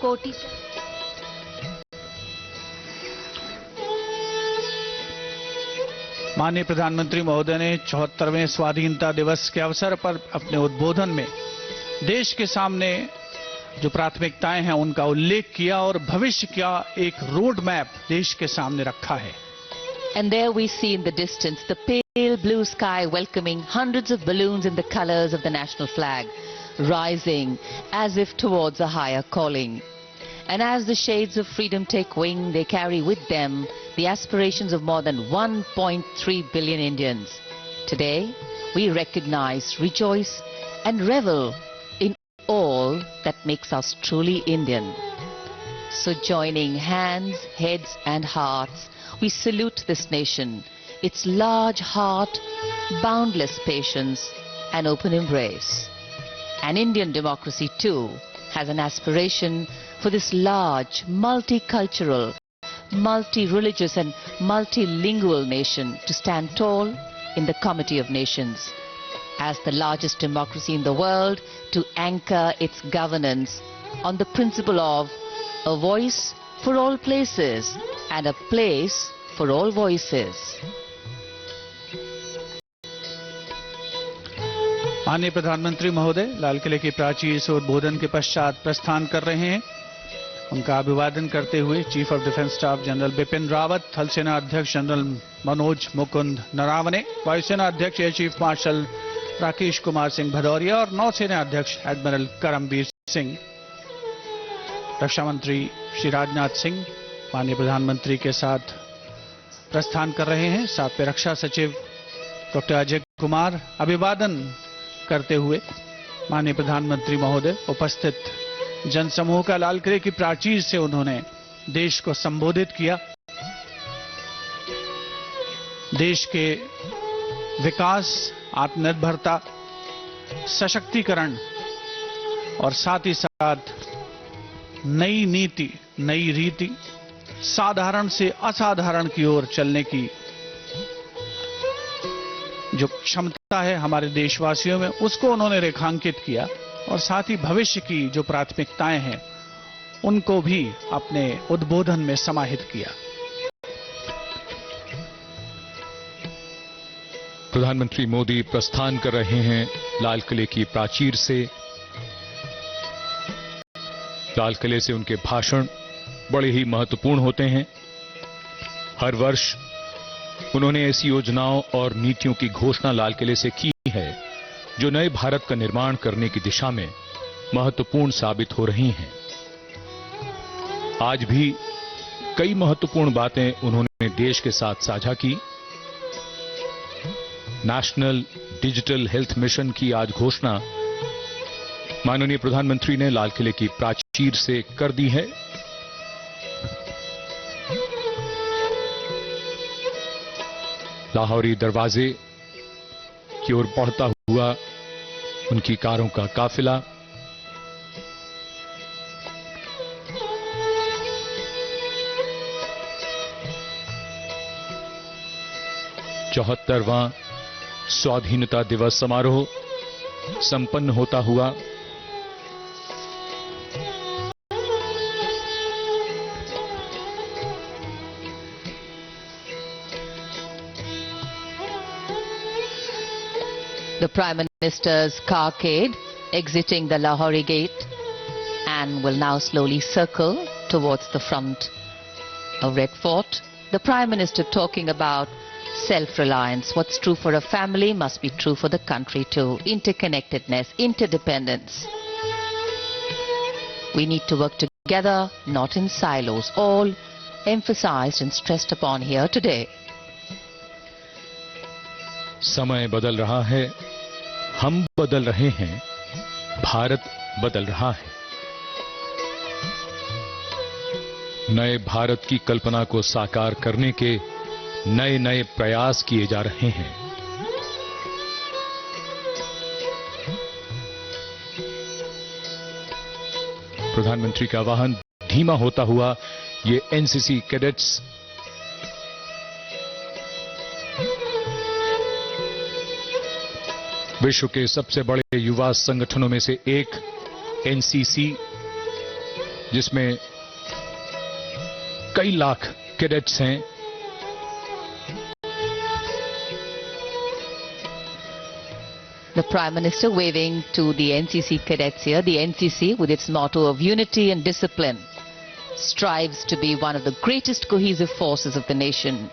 S5: कोटि
S3: माननीय प्रधानमंत्री महोदय ने 74वें स्वाधीनता दिवस के अवसर पर अपने उद्बोधन में देश के सामने जो प्राथमिकताएं हैं उनका उल्लेख किया और भविष्य का एक रोड मैप देश के सामने रखा है।
S1: And there we see in the distance the pale blue sky welcoming hundreds of balloons in the colors of the national flag, rising as if towards a higher calling. And as the shades of freedom take wing, they carry with them the aspirations of more than 1.3 billion Indians. Today, we recognize, rejoice and revel in all that makes us truly Indian. So joining hands, heads and hearts, we salute this nation, its large heart, boundless patience an open embrace. And Indian democracy too has an aspiration for this large, multicultural, multi-religious and multilingual nation to stand tall in the Committee of Nations as the largest democracy in the world, to anchor its governance on the principle of a voice for all places and a place for all voices.
S3: माननीय प्रधानमंत्री महोदय लाल किले की प्राचीर से उद्बोधन के पश्चात प्रस्थान कर रहे हैं। उनका अभिवादन करते हुए chief of defence staff general Bipin Rawat, थल सेना अध्यक्ष जनरल मनोज मुकुंद नरावने, वायुसेना अध्यक्ष air chief marshal Rakesh Kumar Singh Bhadauria और नौसेना अध्यक्ष एडमिरल करमबीर सिंह, रक्षा मंत्री श्री राजनाथ सिंह माननीय प्रधानमंत्री के साथ प्रस्थान कर रहे हैं। साथ में रक्षा सचिव डॉक्टर अजय कुमार अभिवादन करते हुए माननीय प्रधानमंत्री महोदय उपस्थित जनसमूह का लाल किले की प्राचीर से उन्होंने देश को संबोधित किया। देश के विकास, आत्मनिर्भरता, सशक्तिकरण और साथ ही साथ नई नीति, नई रीति, साधारण से असाधारण की ओर चलने की जो क्षमता है हमारे देशवासियों में, उसको उन्होंने रेखांकित किया और साथ ही भविष्य की जो प्राथमिकताएं हैं उनको भी अपने उद्बोधन में समाहित किया।
S2: प्रधानमंत्री मोदी प्रस्थान कर रहे हैं लाल किले की प्राचीर से। लाल किले से उनके भाषण बड़े ही महत्वपूर्ण होते हैं। हर वर्ष उन्होंने ऐसी योजनाओं और नीतियों की घोषणा लाल किले से की है जो नए भारत का निर्माण करने की दिशा में महत्वपूर्ण साबित हो रही हैं। आज भी कई महत्वपूर्ण बातें उन्होंने देश के साथ साझा की। नेशनल डिजिटल हेल्थ मिशन की आज घोषणा माननीय प्रधानमंत्री ने लाल किले की प्राचीर से कर दी है। लाहौरी दरवाजे की ओर बढ़ता हुआ उनकी कारों का काफिला, चौहत्तरवां स्वाधीनता दिवस समारोह संपन्न होता हुआ।
S1: The Prime Minister's carcade exiting the Lahori gate and will now slowly circle towards the front of Red Fort. The Prime Minister talking about self-reliance. What's true for a family must be true for the country too. Interconnectedness, interdependence. We need to work together, not in silos. All emphasized and stressed upon here today.
S2: समय बदल रहा है, हम बदल रहे हैं, भारत बदल रहा है। नए भारत की कल्पना को साकार करने के नए नए प्रयास किए जा रहे हैं। प्रधानमंत्री का वाहन धीमा होता हुआ ये एनसीसी कैडेट्स विश्व के सबसे बड़े युवा संगठनों में से एक एनसीसी, जिसमें कई लाख कैडेट्स हैं,
S1: The Prime Minister waving to the NCC cadets here. The NCC, with its motto of unity and discipline, strives to be one of the greatest cohesive forces of the nation,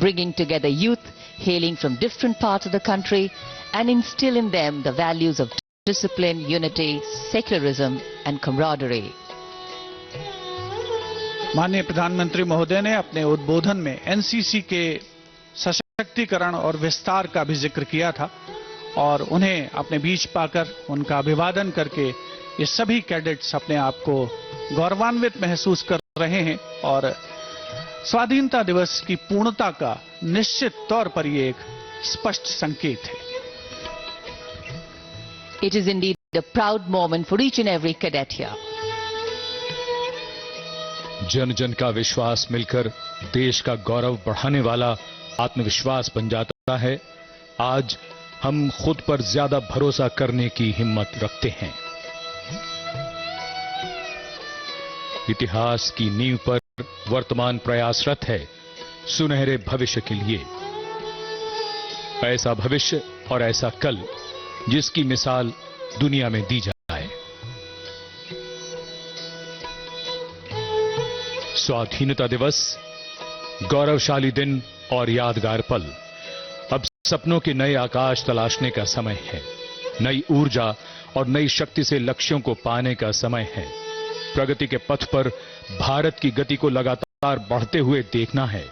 S1: bringing together youth hailing from different parts of the country and instill in them the values of discipline, unity, secularism and camaraderie.
S3: माननीय प्रधानमंत्री महोदय ने अपने उद्बोधन में NCC के सशक्तिकरण और विस्तार का भी जिक्र किया था और उन्हें अपने बीच पाकर उनका अभिवादन करके ये सभी कैडेट्स अपने आप को गौरवान्वित महसूस कर रहे हैं और स्वाधीनता दिवस की पूर्णता का निश्चित तौर पर ये एक स्पष्ट संकेत है।
S1: It is indeed a proud moment for each and every cadet here.
S2: जन जन का विश्वास मिलकर देश का गौरव बढ़ाने वाला आत्मविश्वास बन जाता है। आज हम खुद पर ज्यादा भरोसा करने की हिम्मत रखते हैं। इतिहास की नींव पर वर्तमान प्रयासरत है सुनहरे भविष्य के लिए। ऐसा भविष्य और ऐसा कल जिसकी मिसाल दुनिया में दी जाए। स्वाधीनता दिवस, गौरवशाली दिन और यादगार पल। अब सपनों के नए आकाश तलाशने का समय है। नई ऊर्जा और नई शक्ति से लक्ष्यों को पाने का समय है। प्रगति के पथ पर भारत की गति को लगातार बढ़ते हुए देखना है।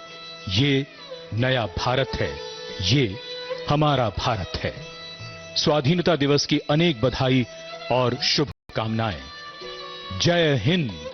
S2: ये नया भारत है, ये हमारा भारत है। स्वाधीनता दिवस की अनेक बधाई और शुभकामनाएं। जय हिंद।